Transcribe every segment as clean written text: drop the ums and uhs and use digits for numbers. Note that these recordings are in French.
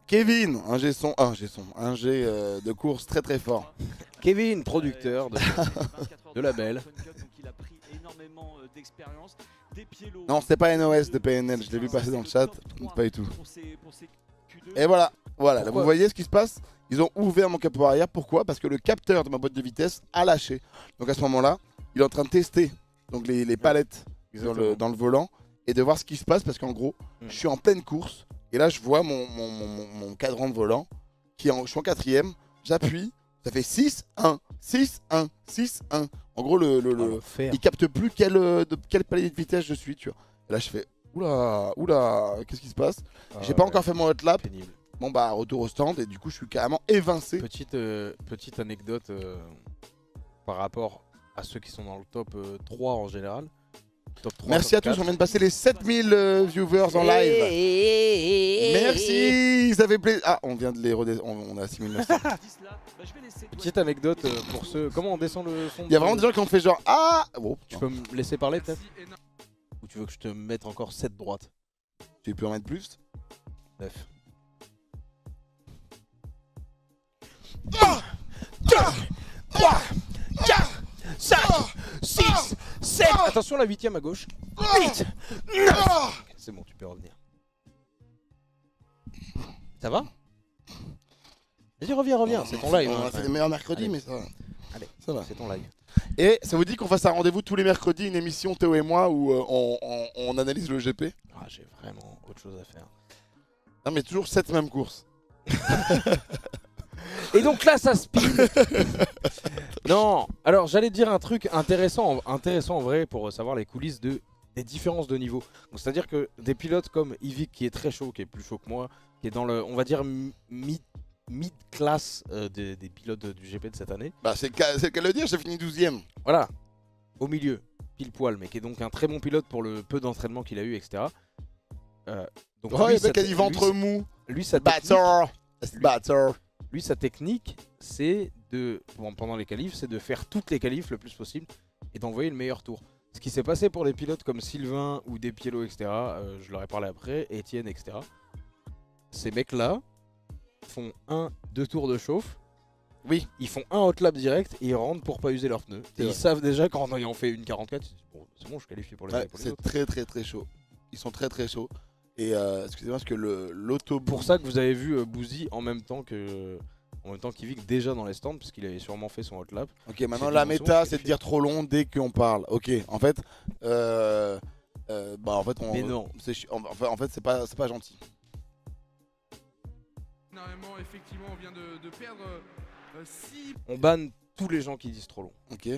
Kevin, un G de course très très fort. Kevin, producteur de label. Non, c'était pas NOS de PNL, je l'ai vu passer dans le chat, pas du tout. Et voilà, là, vous voyez ce qui se passe? Ils ont ouvert mon capot arrière, pourquoi? Parce que le capteur de ma boîte de vitesse a lâché. Donc à ce moment-là, il est en train de tester donc les palettes dans le volant et de voir ce qui se passe parce qu'en gros, je suis en pleine course et là je vois mon cadran de volant je suis en quatrième, j'appuie, ça fait 6, 1, 6, 1, 6, 1. En gros, il capte plus de quel palier de vitesse je suis, tu vois. Et là je fais oula, qu'est-ce qui se passe? J'ai pas encore fait mon hot lap. Pénible. Bon bah retour au stand et du coup je suis carrément évincé. Petite anecdote par rapport à ceux qui sont dans le top 3 en général. Top 3, merci top à tous, 4. on vient de passer les 7000 viewers en live. Merci, ça fait plaisir. Ah, on vient de les redescendre, on a 6900. Petite anecdote pour ceux... Comment on descend le son? Il y a vraiment des gens qui ont fait genre ah bon, tu peux me laisser parler peut-être? Ou tu veux que je te mette encore 7 droites? Tu peux en mettre plus? 9. 3, 4, 5, 6, 7. Attention la 8ème à gauche. 8, 9. C'est bon, tu peux revenir. Ça va? Vas-y, reviens, c'est ton live. C'est le meilleur mercredi, mais ça va. Allez, ça va. C'est ton live. Et ça vous dit qu'on fasse un rendez-vous tous les mercredis, une émission Théo et moi où on analyse le GP? Ah, j'ai vraiment autre chose à faire. Non mais toujours cette même course. Et donc là ça speed. Non, alors j'allais dire un truc intéressant en vrai pour savoir les coulisses des différences de niveau. C'est à dire que des pilotes comme Yvick qui est très chaud, qui est plus chaud que moi, qui est dans le, on va dire mid-class des pilotes du GP de cette année. Bah c'est le cas de le dire, j'ai fini 12ème. Voilà, au milieu, pile poil, mais qui est donc un très bon pilote pour le peu d'entraînement qu'il a eu, etc. Donc oh, il y a qui a du ventre mou. Lui sa technique, c'est de, pendant les qualifs, c'est de faire toutes les qualifs le plus possible et d'envoyer le meilleur tour. Ce qui s'est passé pour des pilotes comme Sylvain ou Despiello, etc., je leur ai parlé après, Etienne, etc. Ces mecs-là font 2 tours de chauffe. Oui. Ils font un hot lap direct et ils rentrent pour pas user leurs pneus. Et ils savent déjà qu'en ayant fait une 44, bon, c'est bon, je qualifie pour les autres. C'est très chaud. Ils sont très chauds. Et excusez-moi parce que l'auto... Pour ça que vous avez vu Bouzy en même temps qu'Yvick déjà dans les stands, parce qu'il avait sûrement fait son hot lap. Ok, maintenant la méta c'est de dire trop long dès qu'on parle. Ok, en fait... bah en fait on... Mais non. En fait c'est pas gentil. Normalement, effectivement, on vient de perdre 6 On banne tous les gens qui disent trop long. Ok.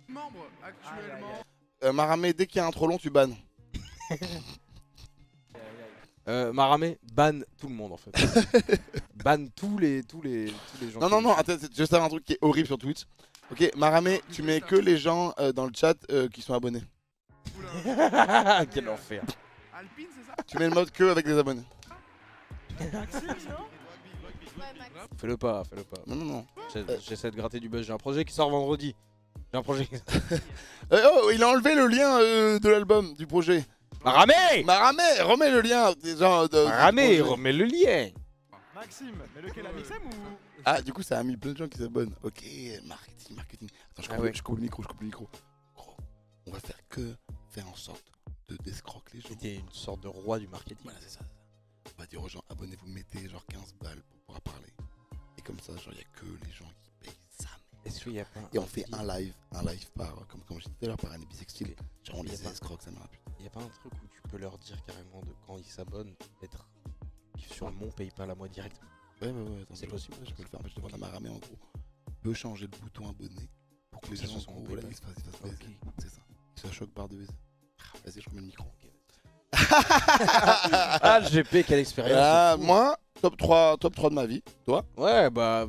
membres actuellement. Maramé, dès qu'il y a un trop long, tu bannes. Maramé, banne tout le monde en fait. Banne tous les gens. Non, attends, je vais savoir un truc qui est horrible sur Twitch. Ok, Maramé, tu mets que les gens dans le chat qui sont abonnés. Quel enfer. Alpine, c'est ça? Tu mets le mode que avec des abonnés. Fais-le pas. Non. J'essaie de gratter du buzz. J'ai un projet qui sort vendredi. J'ai un projet. Oh, il a enlevé le lien de l'album, du projet. Maramé, remets le lien. Maramé, remets le lien. Maxime, mais lequel, Amixem ou... Ah, du coup, ça a mis plein de gens qui s'abonnent. Ok, marketing. Attends, je coupe le micro. Gros, on va faire en sorte d'escroquer les gens. C'était une sorte de roi du marketing. Voilà, c'est ça. On va dire aux gens, abonnez-vous, mettez genre 15 balles pour pouvoir parler. Et comme ça, genre, il n'y a que les gens qui payent ça. Est-ce qu'il y a pas Et on fait un live par, comme je disais tout à l'heure, par un bisextile. Genre, on les escroque, ça m'arrête. Il n'y a pas un truc où tu peux leur dire carrément de quand ils s'abonnent, d'être sur mon PayPal à moi direct? Ouais, c'est possible. Je peux le faire, mais je demande à Maramé en gros. Peut changer le bouton abonné pour que les gens sont voilà, ils se fassent baiser. C'est ça. Ils se choquent par de baiser. Vas-y, je remets le micro. Ah, le GP, quelle expérience. Moi, top 3 de ma vie. Toi? Ouais, bah,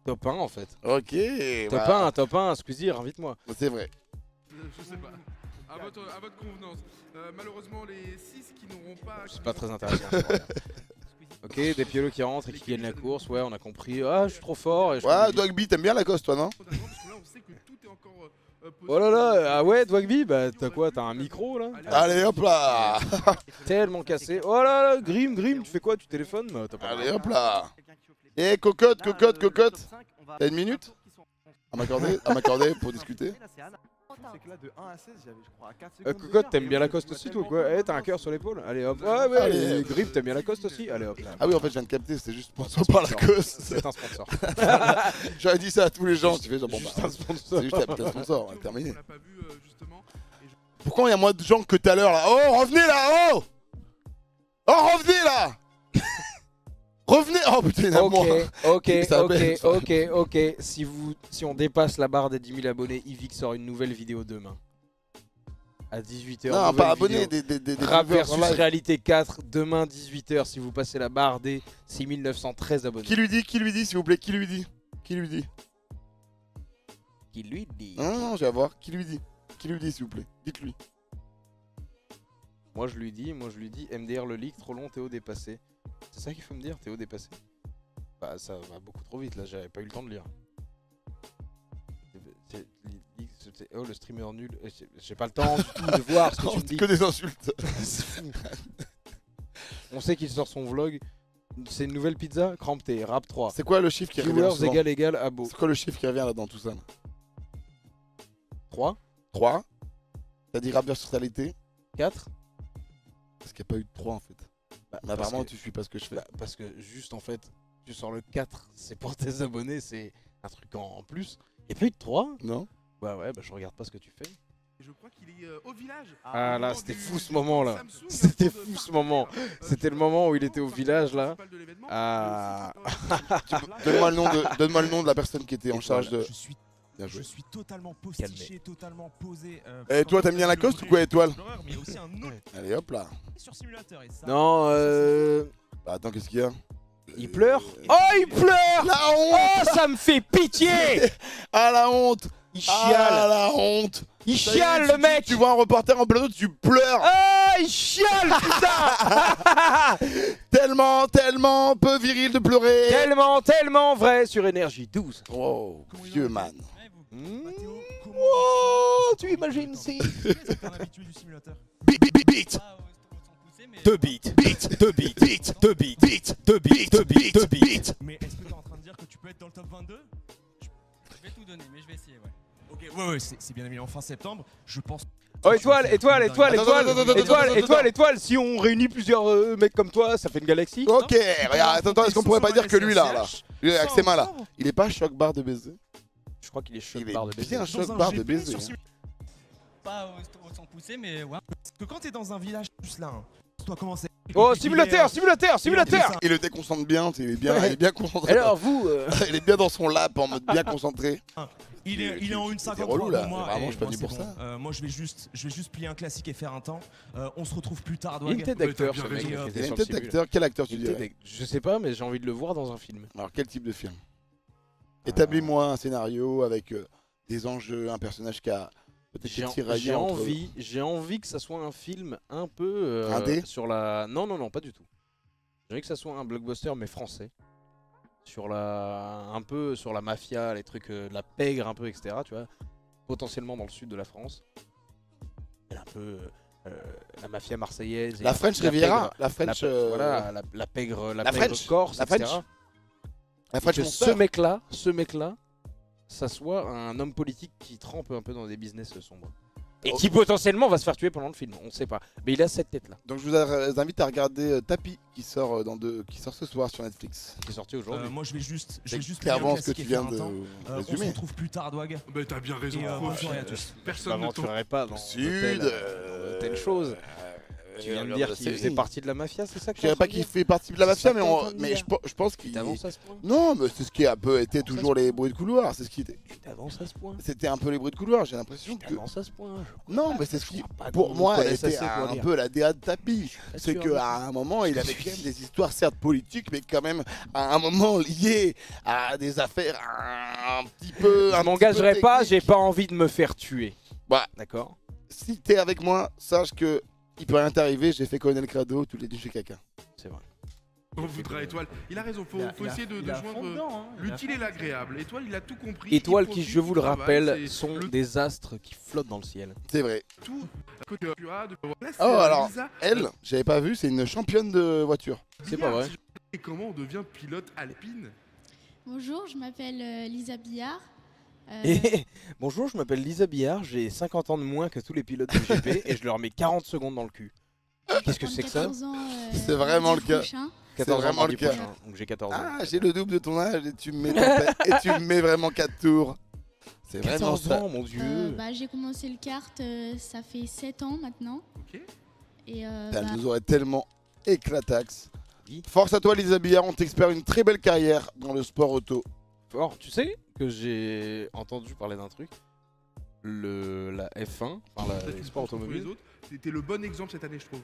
top 1 en fait. Ok. Top 1, Squeezie, invite-moi. C'est vrai. Je sais pas. À votre convenance. Malheureusement, les 6 qui n'auront pas. C'est pas très intéressant. Ok, des Piolo qui rentrent et qui gagnent la course. Ouais, on a compris. Ah, je suis trop fort. Et ouais, Dogby, t'aimes bien Lacoste, toi, non? Parce que là, on sait que tout est encore Oh là là, ah ouais, Dwagby, bah t'as quoi? T'as un micro là? Allez hop là. Tellement cassé. Oh là là, Grim, tu fais quoi? Tu téléphones? Bah, t'as pas Allez hop là. Eh cocotte. T'as une minute à m'accorder pour discuter? C'est que là, de 1 à 16, j'avais, je crois, à 4 secondes. Cocotte, t'aimes bien Lacoste aussi toi quoi? Eh, t'as un cœur sur l'épaule? Allez hop. Ouais, Allez. Grim, t'aimes bien Lacoste aussi? Allez hop là. Ah oui, en fait, je viens de capter, c'était juste sponsor par la cause. C'est un sponsor. J'aurais dit ça à tous les gens, tu fais genre bon Juste bah, un sponsor. c'est juste un sponsor, ouais, terminé. On l'a pas vu justement. Pourquoi il y a moins de gens que tout à l'heure là? Oh, revenez là, oh! Oh, revenez là! Revenez! Oh putain, il y en a moins. Ok. Si on dépasse la barre des 10 000 abonnés, Yvick sort une nouvelle vidéo demain. À 18h. Non, pas abonnés, des Rap viewers versus en live. réalité 4, demain 18h si vous passez la barre des 6913 abonnés. Qui lui dit, s'il vous plaît? Qui lui dit? Qui lui dit? Non, je vais voir. Qui lui dit, s'il vous plaît? Dites-lui. Moi je lui dis, MDR le leak, trop long, Théo dépassé. C'est ça qu'il faut me dire, Théo dépassé? Bah ça va beaucoup trop vite là, j'avais pas eu le temps de lire. Oh le streamer nul, j'ai pas le temps du tout de voir ce que tu me dis. Que des insultes. On sait qu'il sort son vlog, c'est une nouvelle pizza, Crampté, Rap 3. C'est quoi le chiffre qui revient Viewers souvent? égal abo. C'est quoi le chiffre qui revient là dans tout ça là? 3 3. T'as dit rap versus réalité? 4 Parce qu'il n'y a pas eu de 3 en fait. Mais apparemment tu suis pas ce que je fais. Parce que juste en fait, tu sors le 4, c'est pour tes abonnés, c'est un truc en plus. Y'a pas eu de 3? Non? Bah ouais, bah je regarde pas ce que tu fais. Je crois qu'il est au village. Ah là, c'était fou ce moment là. C'était fou ce moment. C'était le moment où il était au village là. Ah. Donne-moi le nom de la personne qui était en charge de... Bien joué. Je suis totalement postiché, totalement posé. Et toi, t'aimes bien Lacoste ou quoi, étoile? Mais il y a aussi un autre Allez hop là. sur simulateur et ça. Non, Bah attends, qu'est-ce qu'il y a? il pleure. Oh, il pleure. La honte! Oh, ça me fait pitié. Ah la honte! Il Ah chiale. la honte! Il Ça y est, chiale le mec. Tu vois un reporter en plateau, tu pleures! Ah, il chiale, putain. Tellement peu viril de pleurer! Tellement vrai sur Énergie 12. Wow, vieux man. Oh, tu imagines si. C'est un habitué du simulateur. Beat! 2 bits, 2 bits, 2 bits, 2 bits, 2 bits, 2 bits. Mais est-ce que t'es en train de dire que tu peux être dans le top 22? Je vais tout donner, mais je vais essayer, ouais. Ok, ouais, c'est bien évidemment fin septembre. Je pense. Oh, étoile, Attends. si on réunit plusieurs mecs comme toi, ça fait une galaxie. Ok, regarde, attends, est-ce qu'on pourrait pas dire que lui là, lui avec ses mains là, il est pas choc barre de baiser? Je crois qu'il est choc Il barre de est baiser. bien choc barre de baiser. Pas au 100 poussé, mais ouais. Parce que quand t'es dans un village plus là, toi comment c'est? Oh, simulateur. Il le déconcentre bien, il est bien concentré. Alors vous, Il est bien dans son lap en mode bien concentré. Il est en 1,53 C'est relou là, pour moi, vraiment et je suis pas moi, venu c'est pour bon. ça. Moi je vais juste plier un classique et faire un temps. On se retrouve plus tard, il a une tête d'acteur T'as ce bien mec. raison. qui Il était a sur une le tête d'acteur, quel acteur tu Une dirais? tête je sais pas, mais j'ai envie de le voir dans un film. Alors quel type de film? Établis-moi un scénario avec des enjeux, un personnage qui a peut-être été tiraillé entre... J'ai envie que ça soit un film un peu Indé sur la... Non, pas du tout. J'ai envie que ça soit un blockbuster mais français. Un peu sur la mafia, les trucs de la pègre un peu, etc. Tu vois, potentiellement dans le sud de la France. Un peu la mafia marseillaise. La French Riviera, la French... Voilà, la pègre French, corse, la etc. French. La French Que Monster. ce mec-là, ça soit un homme politique qui trempe un peu dans des business sombres. Et qui potentiellement va se faire tuer pendant le film, on sait pas. Mais il a cette tête-là. Donc je vous invite à regarder Tapi qui sort ce soir sur Netflix. Qui est sorti aujourd'hui. moi je vais juste plier un Clairement ce que classique tu et viens faire un de temps. On se résumer. retrouve plus tard, Dwag. Bah t'as bien raison. Et Faut- bonne soirée à tous. Personne ne t'en... m'aventurerai pas dans Sud, telle chose. Tu viens de dire qu'il faisait partie de la mafia, c'est ça que Je dirais pas qu'il fait partie de la mafia, mais je pense qu'il... t'avances à ce point. Non, mais c'est ce qui a un peu été toujours les bruits de couloir. C'est ce qui était. Tu t'avances à ce point. C'était un peu les bruits de couloir. J'ai l'impression que. T'avances à ce point. Non, mais c'est ce qui, pas pour qu'on moi, connaisse était assez pour un dire. peu la DA de Tapi. C'est sûr, qu'à un moment, il avait quand même des histoires certes politiques, mais quand même à un moment liées à des affaires un petit peu. Je m'engagerai pas, j'ai pas envie de me faire tuer. Bah. D'accord. Si t'es avec moi, sache que il peut rien t'arriver. J'ai fait connaître le crado tous les deux chez quelqu'un. C'est vrai. On voudra Étoile. Il a raison, faut essayer de joindre l'utile et l'agréable. Étoile, il a tout compris. Étoile qui, je vous le rappelle, travaille, sont des astres qui flottent dans le ciel. C'est vrai. Tout. Oh alors, elle, j'avais pas vu, c'est une championne de voiture. C'est pas vrai. Et comment on devient pilote alpine? Bonjour, je m'appelle Lisa Billard. Et bonjour, je m'appelle Lisa Billard, j'ai 50 ans de moins que tous les pilotes de GP et je leur mets 40 secondes dans le cul. Qu'est-ce que c'est que ça? C'est vraiment le cas. 14 vraiment ans le cas. prochain, donc j'ai 14 ans. Ah, j'ai le double de ton âge et tu me mets, et tu me mets vraiment 4 tours. C'est vraiment ça. Ans, mon Dieu. J'ai commencé le kart, ça fait 7 ans maintenant. Ok. Et Elle nous aurait tellement éclataxe. Oui. Force à toi, Lisa Billard, on t'espère une très belle carrière dans le sport auto. Fort, tu sais que j'ai entendu parler d'un truc. La F1, enfin les sports automobiles. C'était le bon exemple cette année, je trouve.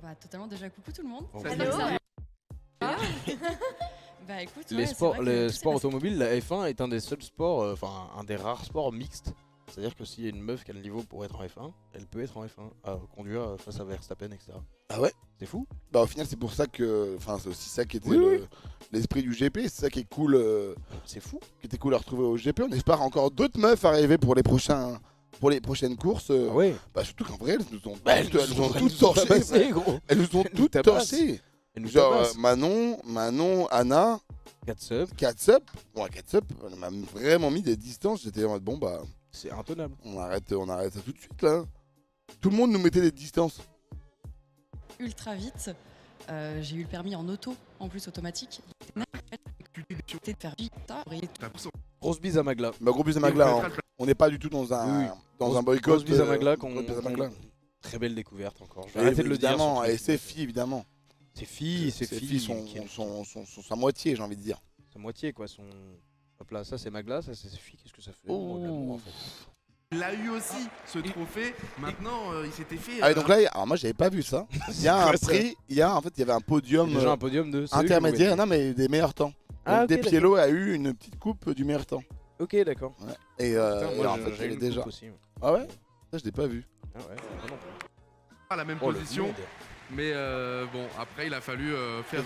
Bah totalement, déjà coucou tout le monde. Oh, Salut. Bah écoute, les sports automobiles, la F1 est un des seuls sports, enfin un des rares sports mixtes. C'est-à-dire que s'il y a une meuf qui a le niveau pour être en F1, elle peut être en F1, à conduire face à Verstappen, etc. Ah ouais? C'est fou. Bah au final c'est pour ça que, enfin c'est aussi ça qui était Oui. l'esprit du GP, c'est ça qui est cool. C'est fou. Qui était cool à retrouver au GP. On espère encore d'autres meufs arriver pour les prochaines courses. Ah ouais. Bah surtout qu'en vrai elles nous ont, Elles toutes torchées. Elles nous ont toutes torchées. Genre Manon, Anna, Catsup. Bon, Catsup, elle m'a vraiment mis des distances. J'étais en mode bon bah. C'est intenable. On arrête ça tout de suite là. Tout le monde nous mettait des distances. Ultra vite. J'ai eu le permis en auto, en plus automatique. Grosse bise à Magla. Bah gros bise à Magla. Hein. On n'est pas du tout dans un boycott. Grosse bise à Magla. Très belle découverte encore. Je vais arrêter de le dire. Et ses filles évidemment. Ses filles sont sa moitié, j'ai envie de dire. Sa moitié quoi. Hop là, ça c'est Magla, ça c'est ses filles. Qu'est-ce que ça fait en fait. Il a eu aussi ce trophée. Maintenant, il s'était fait. Ah, et donc là, alors moi, j'avais pas vu ça. Il y a un prix. Il y avait un podium. Déjà un podium de intermédiaire. Non, mais des meilleurs temps. Ah, okay, Despiello a eu une petite coupe du meilleur temps. Ok, d'accord. Ouais. Et en fait, il est déjà. Aussi, ouais. Ah ouais? Ça, je l'ai pas vu. Ah ouais. Pas la même position. Mais bon, après, il a fallu faire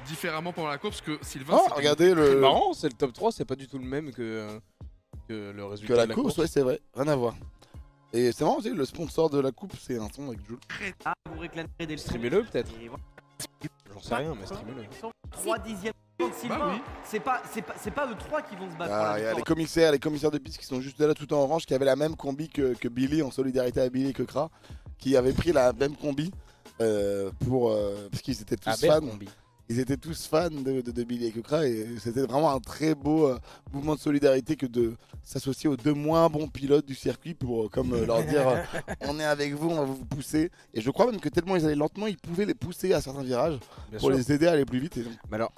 différemment pendant la course parce que Sylvain. Oh, regardez le. C'est marrant, c'est le top 3, c'est pas du tout le même que le résultat. Que la course, ouais, c'est vrai. Rien à voir. Et c'est marrant aussi, le sponsor de la coupe, c'est un son avec Jules. Ah, vous réclamez des streamez-le peut-être. J'en sais rien, mais streamez-le. 3 dixièmes de Sylvain. Bah oui. C'est pas eux 3 qui vont se battre. Ah, il y a les commissaires de piste qui sont juste là tout en orange, qui avaient la même combi que Billy, en solidarité à Billy et Kekra, qui avaient pris la même combi parce qu'ils étaient tous fans. Ils étaient tous fans de Billy et Kekra et c'était vraiment un très beau mouvement de solidarité que de s'associer aux 2 moins bons pilotes du circuit pour leur dire on est avec vous, on va vous pousser. Et je crois même que tellement ils allaient lentement, ils pouvaient les pousser à certains virages pour les aider à aller plus vite. Et donc... Mais alors,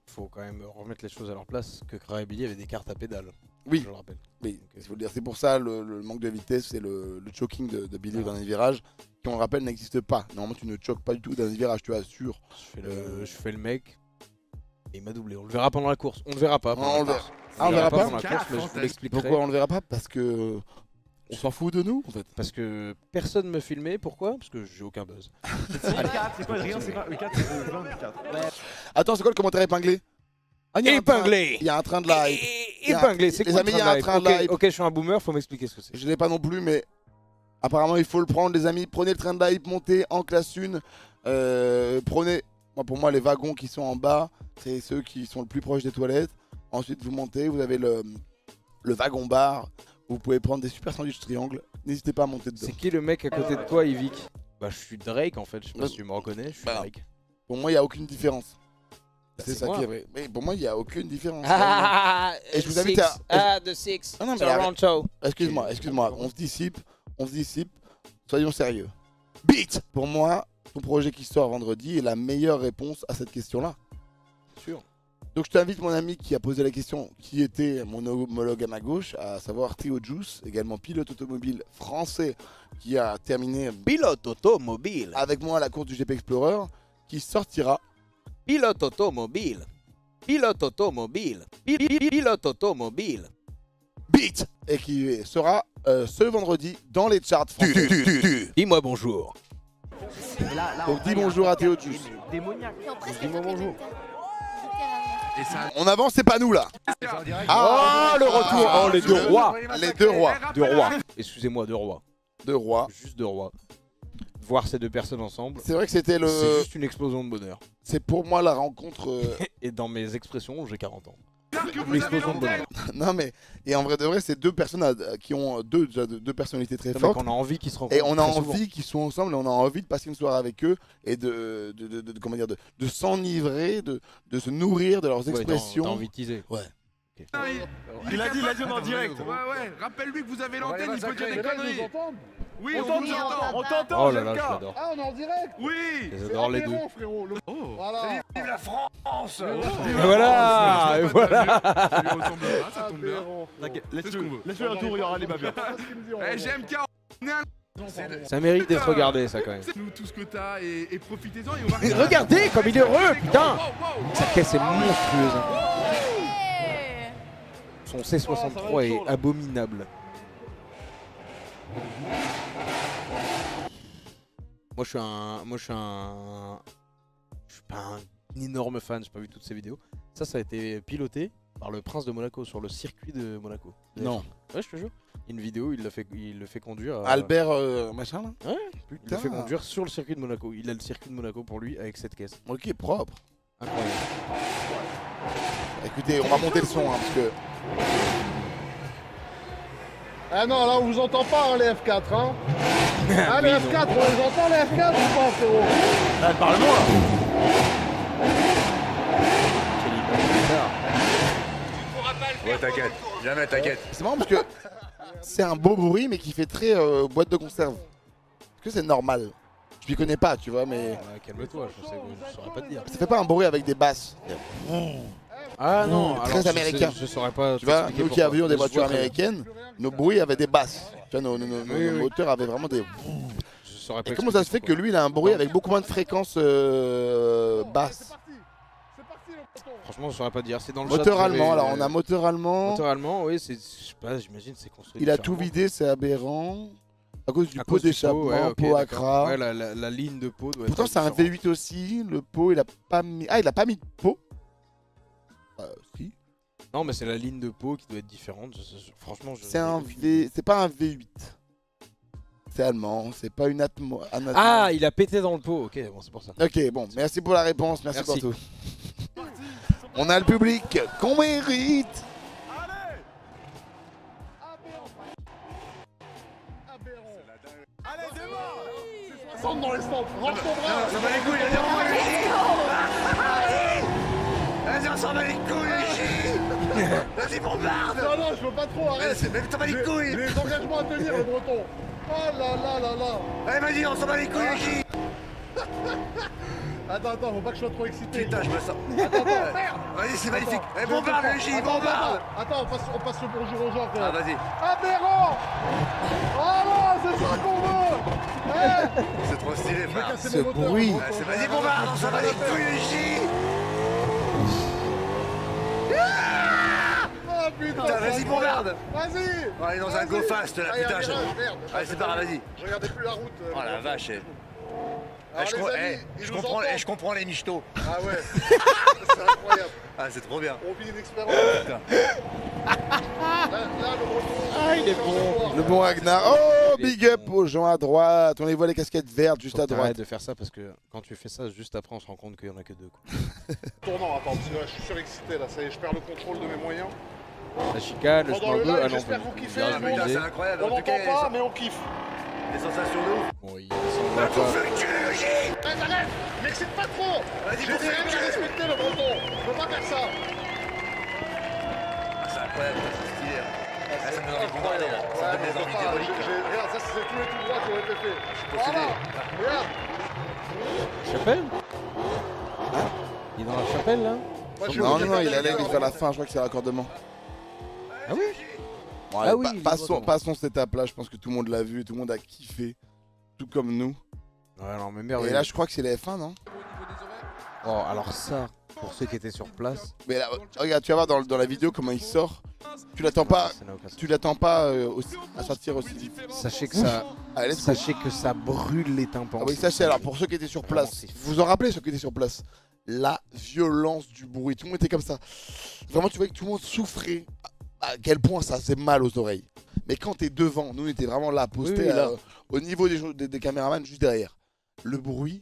faut quand même remettre les choses à leur place. Kekra et Billy avaient des cartes à pédales. Oui, je le rappelle. Oui, il faut le dire. C'est pour ça le manque de vitesse et le choking de Billy dans les virages, qui on le rappelle n'existe pas. Normalement tu ne choques pas du tout dans les virages, tu assures. Je fais le mec et il m'a doublé. On le verra pendant la course. On le verra pas. On le verra pas pendant la course, mais je vous l'expliquerai. Pourquoi on le verra pas? Parce que on s'en fout de nous en fait. Parce que personne me filmait. Pourquoi? Parce que j'ai aucun buzz. C'est quoi rien? C'est pas E4, c'est E4. Attends, c'est quoi le commentaire épinglé? Épinglé. Il y a un train de live. Épinglé, c'est quoi? Les amis, il y a un train de live. Ok, je suis un boomer, faut m'expliquer ce que c'est. Je l'ai pas non plus, mais apparemment il faut le prendre, les amis. Prenez le train de live, montez en classe 1. Prenez, pour moi, les wagons qui sont en bas, c'est ceux qui sont le plus proches des toilettes. Ensuite, vous montez, vous avez le wagon bar. Vous pouvez prendre des super sandwichs triangles. N'hésitez pas à monter dedans. C'est qui le mec à côté de toi, Yvick? Bah, je suis Drake en fait. Je sais pas si tu me reconnais. Je suis Drake. Pour moi, il n'y a aucune différence. C'est ça qui est vrai. Mais pour moi, il n'y a aucune différence. Et je vous invite à. The Six. Non, excuse-moi. On se dissipe. Soyons sérieux. Beat. Pour moi, ton projet qui sort vendredi est la meilleure réponse à cette question-là. Sûr. Donc je t'invite, mon ami qui a posé la question, qui était mon homologue à ma gauche, à savoir Théo Juice, également pilote automobile français, qui a terminé pilote automobile avec moi à la course du GP Explorer, qui sortira pilote automobile, pilote automobile, pilote automobile, beat, et qui sera ce vendredi dans les charts français. Dis-moi bonjour. Donc dis bonjour à Théodus. Démoniaque. Dis-moi bonjour. Et ça... On avance, c'est pas nous là. Ah, le retour. Oh, les deux rois. Les deux rois. Deux rois. Excusez-moi, deux rois. Deux rois. Juste deux rois. Voir ces deux personnes ensemble. C'est vrai que c'était le. C'est juste une explosion de bonheur. C'est pour moi la rencontre. Et dans mes expressions, j'ai 40 ans. Une explosion de bonheur. Non mais et en vrai de vrai, c'est deux personnes qui ont deux personnalités très fortes. On a envie qu'ils se rencontrent. Et on a envie qu'ils soient ensemble et on a envie de passer une soirée avec eux et comment dire de s'enivrer, de se nourrir de leurs expressions. T'as envie de teaser. Ouais. Okay. Il a dit on est en direct. Ouais, rappelle-lui que vous avez l'antenne, il peut dire des conneries. Oui, on vous entend. On t'entend, oh là là, je l'adore. Ah, on est en direct. Oui. J'adore les deux. Frérot. Oh. Voilà. Vive la France. Et voilà, et voilà. Ça lui ressemblera, ça tombe bien. Laisse-le un tour, il y aura les bavières. Eh, GMK, on est un... Ça mérite d'être regardé, ça, quand même. Nous, tout ce que t'as et profitez-en et on va... Regardez comme il est heureux, putain. Sa caisse est monstrueuse. Son C63 est abominable. Moi je suis pas un énorme fan, j'ai pas vu toutes ces vidéos. Ça a été piloté par le prince de Monaco sur le circuit de Monaco. Non. Ouais, je te jure. Une vidéo, il le fait conduire. Albert machin là. Ouais. Il le fait conduire sur le circuit de Monaco. Il a le circuit de Monaco pour lui avec cette caisse. Ok, propre. Incroyable. Écoutez, on va monter le son hein, parce que. Ah non, là on vous entend pas hein, les F4 hein. Ah les F4, on les entend les F4 ou pas frérot? Ah, parle-moi Ouais, t'inquiète, jamais t'inquiète. C'est marrant parce que c'est un beau bruit mais qui fait très boîte de conserve. Est-ce que c'est normal? Je m'y connais pas, tu vois, mais. Calme-toi, je saurais pas te dire. Ça fait pas un bruit avec des basses. Ah non, très alors, américain. Je saurais pas. Tu vois, nous qui avions des voitures américaines, nos bruits avaient des basses. Tu vois, nos moteurs avaient vraiment des. Je saurais pas. Et comment ça se fait que lui il a un bruit avec beaucoup moins de fréquences basses? Franchement, je saurais pas dire. C'est dans le moteur chat, allemand, alors on a moteur allemand. Moteur allemand, oui, c'est. Je sais pas, j'imagine c'est construit. Il a tout vidé, c'est aberrant. À cause du pot d'échappement, ouais, okay, pot Accra. Ouais, la ligne de pot doit être. Pourtant, c'est un V8 aussi. Le pot, il a pas mis. Ah, il a pas mis de pot. Si. Non, mais c'est la ligne de pot qui doit être différente. Franchement, c'est un V. C'est pas un V8. C'est allemand. C'est pas une Atmo. Ah, il a pété dans le pot. Ok, bon, c'est pour ça. Ok, bon. Merci pour la réponse. Merci. Pour tout. On a le public qu'on mérite. Allez, démarre. Rentre dans les stands, rentre ton bras. Ça va les couilles, vas-y, on s'en va les couilles. Vas-y, bombarde. Non, je veux pas trop, arrête. Mais t'en vas les couilles. Les engagements à tenir, le breton. Oh là là là là. Allez, vas-y, on s'en va les couilles. Attends, faut pas que je sois trop excité. Putain, je me sens. Attends. Vas-y, c'est magnifique. Eh, bombarde, le J, bombarde. Attends, on passe le bonjour aux gens. Ah, vas-y. Aberrant. Voilà, c'est ça qu'on veut. C'est trop stylé, frère. Ce bruit. Vas-y, bombarde, on s'en va les couilles, le J. Oh putain, vas-y, bombarde. Vas-y. On est dans un go fast, là, putain. Allez, c'est pas grave, vas-y. Je regardais plus la route. Oh la vache. Je comprends les michetots. Ah ouais, c'est incroyable. Ah, c'est trop bien. On vit une expérience. Là, le breton. Ah, il est bon. Le bon Ragnar. Oh, big up aux gens à droite. On les voit les casquettes vertes juste à droite. Arrête de faire ça parce que quand tu fais ça, juste après, on se rend compte qu'il y en a que deux. Tournant, attends, parce que là, je suis surexcité. Là, ça y est, je perds le contrôle de mes moyens. La chicane, le sport 2, ah non, j'espère que vous kiffez. C'est incroyable. On n'entend pas, mais on kiffe. Des sensations de ouf. Bon, il semble pas. Arrête, m'excite pas trop. J'ai des règles à respecter, le breton. Je peux pas faire ça. Ah, c'est incroyable, c'est stylé. Ah, ça me donne envie de bombarder là. Ça me donne des envies diaboliques. Regarde, ça c'est tous les tout droits qui ont été faits. Je suis possédé. Regarde. Chapelle. Il est dans la chapelle là? Non, il allait vers la fin, je crois que c'est raccordement. Ah oui? Bon, allez, oui, passons cette étape là, je pense que tout le monde l'a vu, tout le monde a kiffé, tout comme nous. Ouais, non, mais merde. Et là, je crois que c'est les F1, non? Oh, alors ça, pour ceux qui étaient sur place. Mais là, regarde, tu vas voir dans la vidéo comment il sort. Tu l'attends pas, à sortir aussi vite. Sachez que ça, Allez, sachez que ça brûle les tympans. Ah oui, sachez, alors pour ceux qui étaient sur place, vous vous en rappelez ceux qui étaient sur place, la violence du bruit, tout le monde était comme ça. Vraiment, tu vois que tout le monde souffrait. À quel point ça faisait mal aux oreilles. Mais quand t'es devant, nous on était vraiment là, postés au niveau des caméramans juste derrière. Le bruit.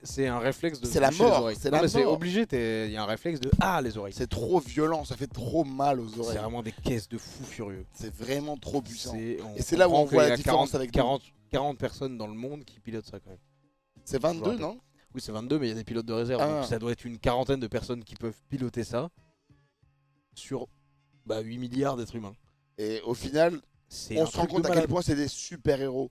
C'est un réflexe de. C'est la mort. C'est obligé, il y a un réflexe de les oreilles. C'est trop violent, ça fait trop mal aux oreilles. C'est vraiment des caisses de fous furieux. C'est vraiment trop puissant. Et Et c'est là où on voit la différence avec 40 personnes dans le monde qui pilotent ça quand même. C'est 22, non? Oui, c'est 22, mais il y a des pilotes de réserve. Donc ça doit être une quarantaine de personnes qui peuvent piloter ça sur 8 milliards d'êtres humains. Et au final, on se rend compte à quel point c'est des super-héros.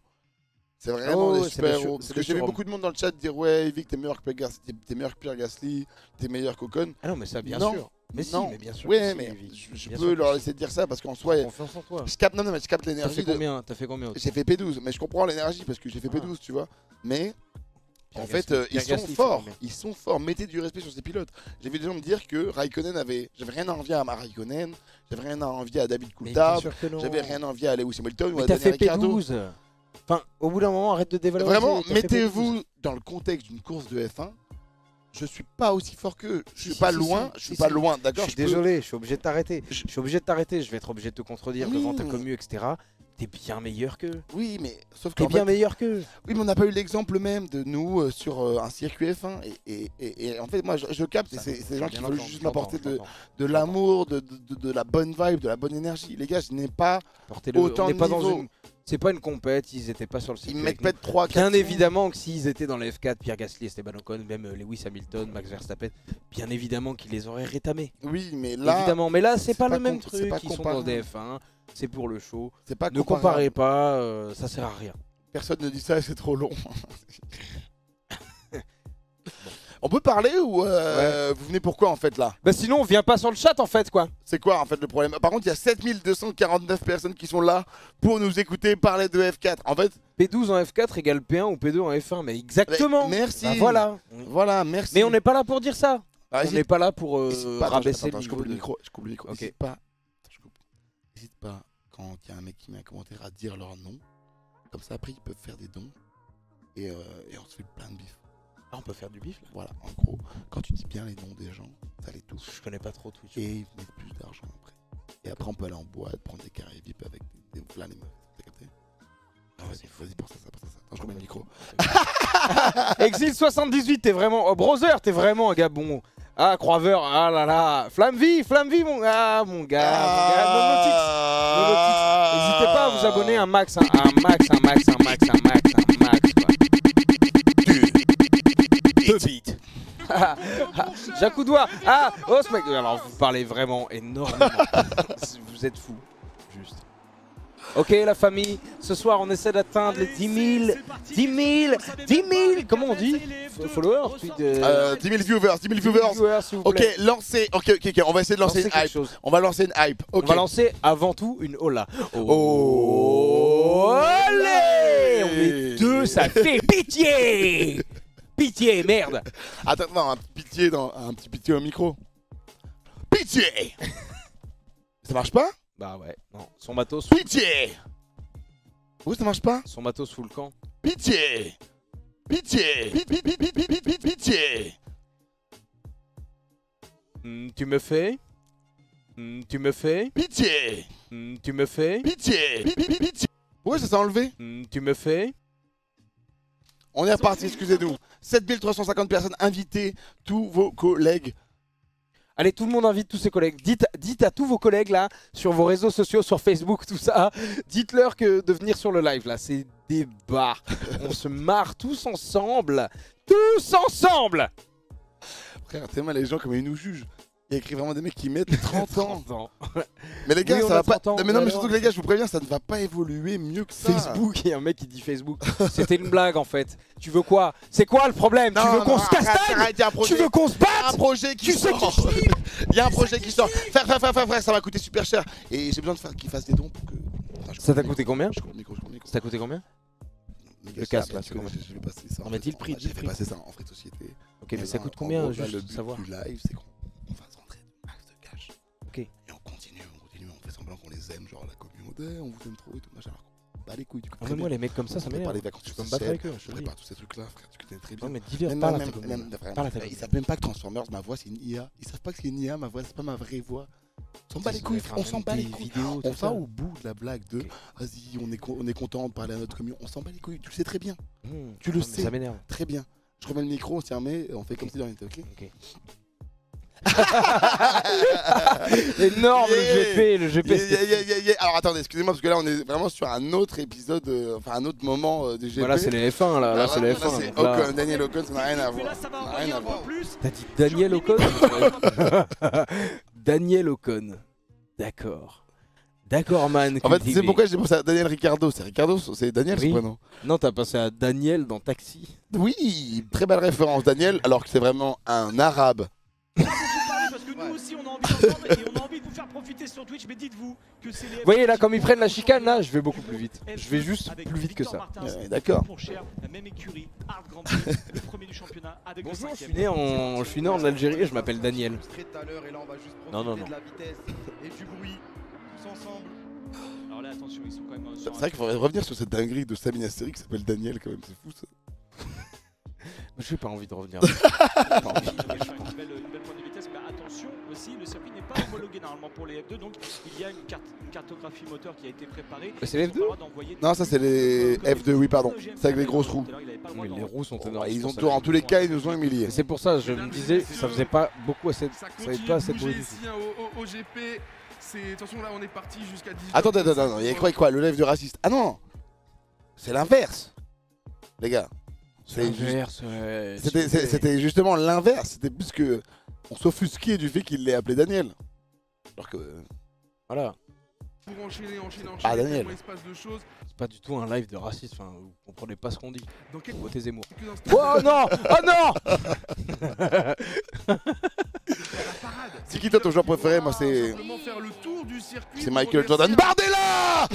C'est vraiment des super-héros. Parce que j'ai vu beaucoup de monde dans le chat dire ouais, Evic, t'es meilleur que Pierre Gasly, t'es meilleur qu'Ocon. Ah non, mais ça, bien sûr. Mais si, mais bien sûr. Ouais, mais je peux leur laisser dire ça parce qu'en soi, confiance en toi. Je capte l'énergie. T'as fait combien J'ai fait P12, mais je comprends l'énergie parce que j'ai fait P12, tu vois. Mais en fait, ils sont forts. Ils sont forts. Mettez du respect sur ces pilotes. J'ai vu des gens me dire que Raikkonen avait. J'avais rien à envier à Raikkonen. J'avais rien à envier à David Coulthard. J'avais rien à envier à Lewis Hamilton ou à Daniel Ricciardo. Enfin, au bout d'un moment, arrête de dévaloriser. Vraiment, mettez-vous dans le contexte d'une course de F1. Je suis pas aussi fort qu'eux. Je suis pas loin. Je suis pas loin, d'accord. Je suis désolé, je suis obligé de t'arrêter. Je suis obligé de t'arrêter. Je vais être obligé de te contredire devant ta commu, etc. T'es bien meilleur qu'eux. Oui, mais sauf que t'es bien meilleur qu'eux. Oui, mais on n'a pas eu l'exemple même de nous sur un circuit F1. Et en fait, moi, je capte. C'est des gens qui veulent juste m'apporter de l'amour, de la bonne vibe, de la bonne énergie. Les gars, je n'ai pas autant de niveau. C'est pas une compète, ils étaient pas sur le circuit. Ils mettent peut-être 3, 4. Bien évidemment que s'ils étaient dans la F4, Pierre Gasly, Esteban Ocon, même Lewis Hamilton, Max Verstappen, bien évidemment qu'ils les auraient rétamés. Oui, mais là. Évidemment, mais là, c'est pas le même truc. Ils sont dans des F1, c'est pour le show. Ne comparez pas, ça sert à rien. Personne ne dit ça, c'est trop long. On peut parler ou vous venez pourquoi en fait là? Bah sinon on vient pas sur le chat en fait quoi. C'est quoi en fait le problème? Par contre il y a 7249 personnes qui sont là pour nous écouter parler de F4. En fait P12 en F4 égale P1 ou P2 en F1. Mais exactement. Merci. Bah, voilà. Voilà, merci. Mais on n'est pas là pour dire ça. On n'est pas là pour rabaisser le niveau. Je coupe le micro. Okay. N'hésite pas. N'hésite pas quand il y a un mec qui met un commentaire à dire leur nom. Comme ça après ils peuvent faire des dons. Et on se fait plein de bif. Ah, on peut faire du bif là. Voilà, en gros, quand tu dis bien les noms des gens, ça les touche. Je connais pas trop Twitch. Et ils mettent plus d'argent après. Et après, on peut aller en boîte, prendre des carrés VIP avec des plein les meufs. T'as capté? Ah, vas-y, pense à ça. Attends, je remets le micro. Exil78, t'es vraiment. Oh, Brother, t'es vraiment un gars bon. Ah, Croiver, ah là là. Flamme-vie, mon gars. Monotix. N'hésitez pas à vous abonner un max. Un max. Jacoudois. Ah, oh ce mec. Alors vous parlez vraiment énormément. Vous êtes fous. Juste. Ok la famille, ce soir on essaie d'atteindre les 10 000. Comment on dit? Followers? 10 000 viewers. Ok, lancez. Ok, on va essayer de lancer une hype. On va lancer une hype. On va lancer avant tout une hola. Oh, allez, on est deux, ça fait pitié. Pitié, merde. Attends, non, un petit pitié au micro. Pitié. Ça marche pas? Bah ouais, non. Son matos. Pitié. Où ça marche pas? Son matos full camp. Pitié. Pitié. Pitié. Tu me fais? Tu me fais? Pitié. Tu me fais? Pitié. Ouais, ça s'est enlevé. Tu me fais? On est reparti, excusez-nous. 7350 personnes, invitez tous vos collègues. Allez, tout le monde invite tous ses collègues. Dites à tous vos collègues là, sur vos réseaux sociaux, sur Facebook, tout ça. Dites-leur que de venir sur le live là, c'est débat. On se marre tous ensemble. Tous ensemble. Frère, t'es mal les gens comme ils nous jugent. Il y a écrit vraiment des mecs qui mettent 30 ans. Mais les gars, ça va pas. Mais non, mais surtout que les gars, je vous préviens, ça ne va pas évoluer mieux que ça. Facebook, il y a un mec qui dit Facebook. C'était une blague en fait. Tu veux quoi? C'est quoi le problème? Tu veux qu'on se castagne? Tu veux qu'on se batte? Il y a un projet qui sort. Il y a un projet qui sort. Frère, ça va coûter super cher. Et j'ai besoin de faire qu'il fasse des dons pour que. Ça t'a coûté combien? Ça t'a coûté combien? Le casque là, c'est combien? Je vais passer ça. On met-il le prix? J'ai fait passer ça en frais de société. Ok, mais ça coûte combien juste de savoir? Le live, c'est qu'on fasse rentrer un max de cash. Ok. Et on continue, on fait semblant qu'on les aime, genre la communauté, on vous aime trop et tout machin. bats les couilles. Tu Ah, mais moi, les mecs comme ça m'énerve. Les vacances, tu peux me battre avec eux, je te le dis. tous ces trucs-là, frère, tu connais très bien. Non, mais divers, parle à ta Ils savent même pas que Transformers, ma voix, c'est une IA. Ils savent pas que c'est une IA, ma voix, c'est pas ma vraie voix. On s'en bat les couilles, on s'en bat les couilles. On va au bout de la blague de vas-y, on est content de parler à notre commune. On s'en bat les couilles, tu le sais très bien. Tu le sais. Ça m'énerve. Très bien. Je remets le micro, on s'y remet, on fait comme si de rien n'était, ok? Énorme le GP. Alors attendez, excusez-moi parce que là on est vraiment sur un autre épisode, enfin un autre moment du GP. Voilà, c'est les F1 là, là c'est les F1. C'est Ocon, Daniel Ocon, ça n'a rien à voir. T'as dit Daniel Ocon? Daniel Ocon. D'accord. D'accord, man. En fait, c'est pourquoi j'ai pensé à Daniel Ricciardo. C'est Ricciardo, c'est Daniel son prénom. Non, t'as pensé à Daniel dans Taxi. Oui, très belle référence, Daniel, alors que c'est vraiment un arabe. Parce que nous aussi on a envie d'entendre et on a envie de vous faire profiter sur Twitch, mais dites-vous que c'est les... Vous voyez là, comme ils prennent la chicane, là, je vais beaucoup plus vite. Je vais juste plus vite que ça. D'accord. La même écurie, Hard Grand Prix, le premier du championnat avec bonjour, je suis né en Algérie et je m'appelle Daniel. Non, non, non. Et du bruit, tous ensemble. Alors là, attention, ils sont quand même... C'est vrai qu'il faudrait revenir sur cette dinguerie de Samina Seri qui s'appelle Daniel quand même, c'est fou ça. Je n'ai pas envie de revenir. Une belle pointe de vitesse, mais attention aussi, le circuit n'est pas homologué normalement pour les F2, donc il y a une cartographie moteur qui a été préparée. C'est les F2? Non, ça c'est les F2, oui, pardon. C'est avec les grosses roues. Oui, les roues sont énormes. Ils ont tout, en tous les cas, ils nous ont humiliés. C'est pour ça, je me disais, ça faisait pas beaucoup assez. Ça faisait pas assez de bruit. Au GP, attention là, on est parti jusqu'à 18. Attends, il y a quoi le live de raciste? Ah non, c'est l'inverse, les gars. C'était justement l'inverse. C'était plus que on s'offusquait du fait qu'il l'ait appelé Daniel. Alors que voilà. Pour enchaîner, ah, Daniel. Il se passe de choses. C'est pas du tout un live de raciste. Enfin, vous comprenez pas ce qu'on dit. Dans quel votez Zemmour. Oh non, oh non. C'est qui toi ton joueur préféré? Moi c'est c'est Michael Jordan. Bardella.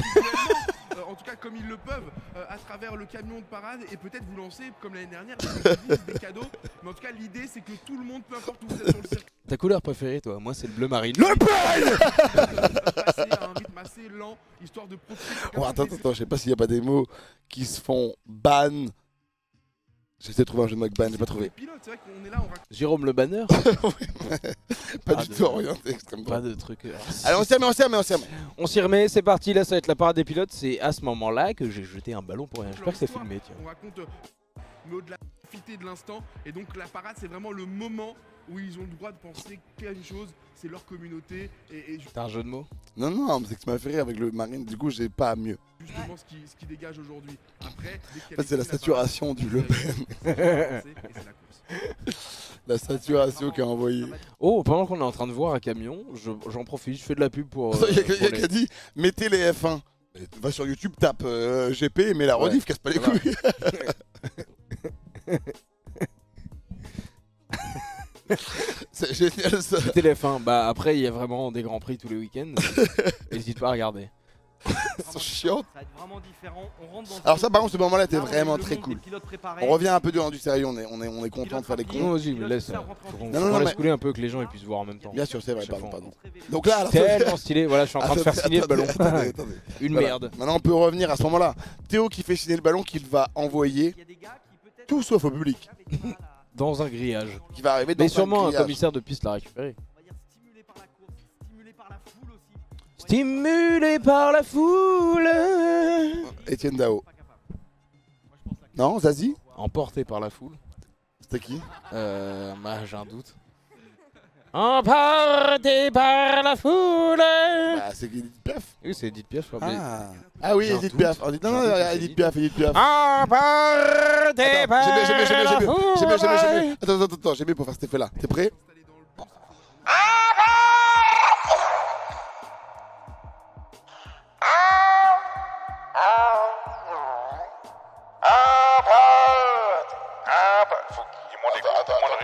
En tout cas comme ils le peuvent à travers le camion de parade et peut-être vous lancer comme l'année dernière des cadeaux. Mais en tout cas l'idée c'est que tout le monde, peu importe où vous êtes sur le circuit. Ta couleur préférée toi? Moi c'est le bleu marine. Le Pen. Passer à un rythme assez lent histoire de profiter. Oh, attends, je sais pas s'il y a pas des mots qui se font ban. J'essaie de trouver un jeu de mots ban, j'ai pas trouvé. Jérôme le banner. Pas du tout orienté extrêmement. Pas de truc. Allez, on s'y remet. On s'y remet, c'est parti, là ça va être la parade des pilotes. C'est à ce moment-là que j'ai jeté un ballon pour rien. J'espère que c'est filmé, tiens. On raconte, mais au-delà de la profiter de l'instant. Et donc la parade, c'est vraiment le moment où ils ont le droit de penser quelque chose. C'est leur communauté. T'as un jeu de mots? Non, mais c'est que ça m'a fait rire avec le marine. Du coup, j'ai pas mieux. Justement, ce qui dégage aujourd'hui. Après, en fait, c'est la saturation du Le Pen. La saturation qu'a envoyé. Oh, pendant qu'on est en train de voir un camion, j'en profite, je fais de la pub pour. Il y a quelqu'un qui a dit mettez les F1. Va sur YouTube, tape GP et mets la rediff, casse pas les couilles. C'est génial ça. C'était les F1. Bah après, il y a vraiment des grands prix tous les week-ends. N'hésite pas à regarder. C'est chiant. Alors ça par contre ce moment là était vraiment très cool. On revient un peu du sérieux, on est content de faire les cons. Non vas-y, laisse. On laisse couler un peu que les gens puissent voir en même temps. Bien sûr, c'est vrai, pardon. Donc là, tellement stylé, voilà, je suis en train de faire signer le ballon. Une merde. Maintenant on peut revenir à ce moment là. Théo qui fait signer le ballon qu'il va envoyer tout sauf au public. Dans un grillage. Qui va arriver dans mais sûrement un commissaire de piste l'a récupéré. Stimulé par la foule. Etienne Dao. Non, Zazie. Emporté par la foule. C'était qui? Bah, j'ai un doute. Emporté par la foule. Bah, c'est Edith Piaf. Oui, c'est Edith Piaf. Ah oui, Edith Piaf. Non, Edith Piaf. Emporté par la foule. Attends, j'ai mieux pour faire cet effet-là. T'es prêt? Faut qu'il y ait moins de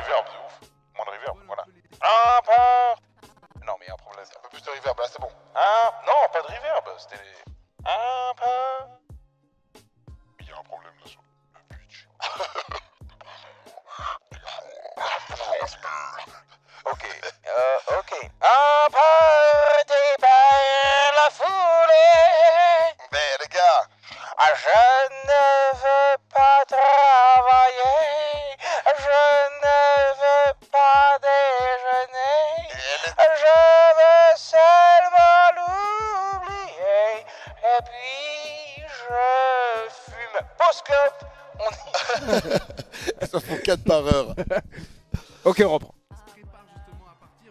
reverb, de ouf. Moins de reverb, voilà. Non, mais il y a un problème. Un peu plus de reverb, là, c'est bon. Non, pas de reverb, c'était les... Il y a un problème là sur le Twitch. Ok. Emporté par la foule. Mais les gars, Ils s'en font 4 par heure. Ok, on reprend.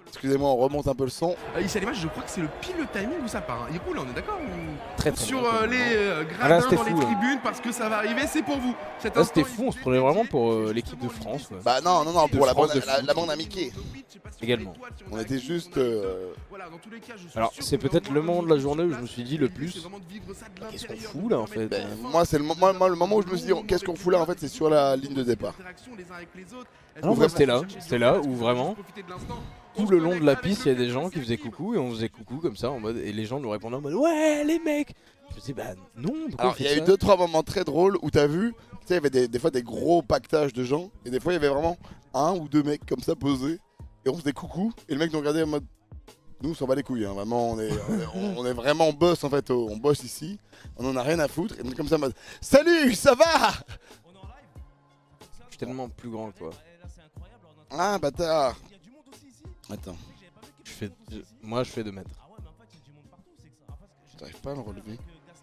Excusez-moi, on remonte un peu le son. Ici à l'image, je crois que c'est le pile le timing où ça part. Hein. Il est cool, on est d'accord ou... Très Sur bien, les Ah là, gradins c'était dans les fou, là. tribunes parce que ça va arriver, c'est pour vous. Là, c'était fou, on se prenait vraiment pour l'équipe de France. Ouais. Bah non, pour De la France bande, de la foot. bande à Mickey. Également. On était juste... Alors, c'est peut-être le moment de la journée où je me suis dit le plus. Qu'est-ce qu'on fout là en fait? Moi, c'est le moment où je me suis dit, qu'est-ce qu'on fout là en fait, c'est sur la ligne de départ. Non, moi, c'était là où vraiment, tout le long de la piste, il y a des gens qui faisaient coucou et on faisait coucou comme ça en mode, et les gens nous répondaient en mode ouais les mecs. Je me disais bah non. Alors il y a eu 2-3 moments très drôles où t'as vu, tu sais, il y avait des fois des gros pactages de gens et des fois il y avait vraiment 1 ou 2 mecs comme ça posés et on faisait coucou et le mec nous regardait en mode nous on s'en bat les couilles, hein, vraiment on est vraiment boss en fait, on bosse ici, on en a rien à foutre et on est comme ça en mode salut ça va. Je suis tellement plus grand que toi. Ah bâtard. Attends. Moi je fais 2 mètres. T'arrives pas à le relever.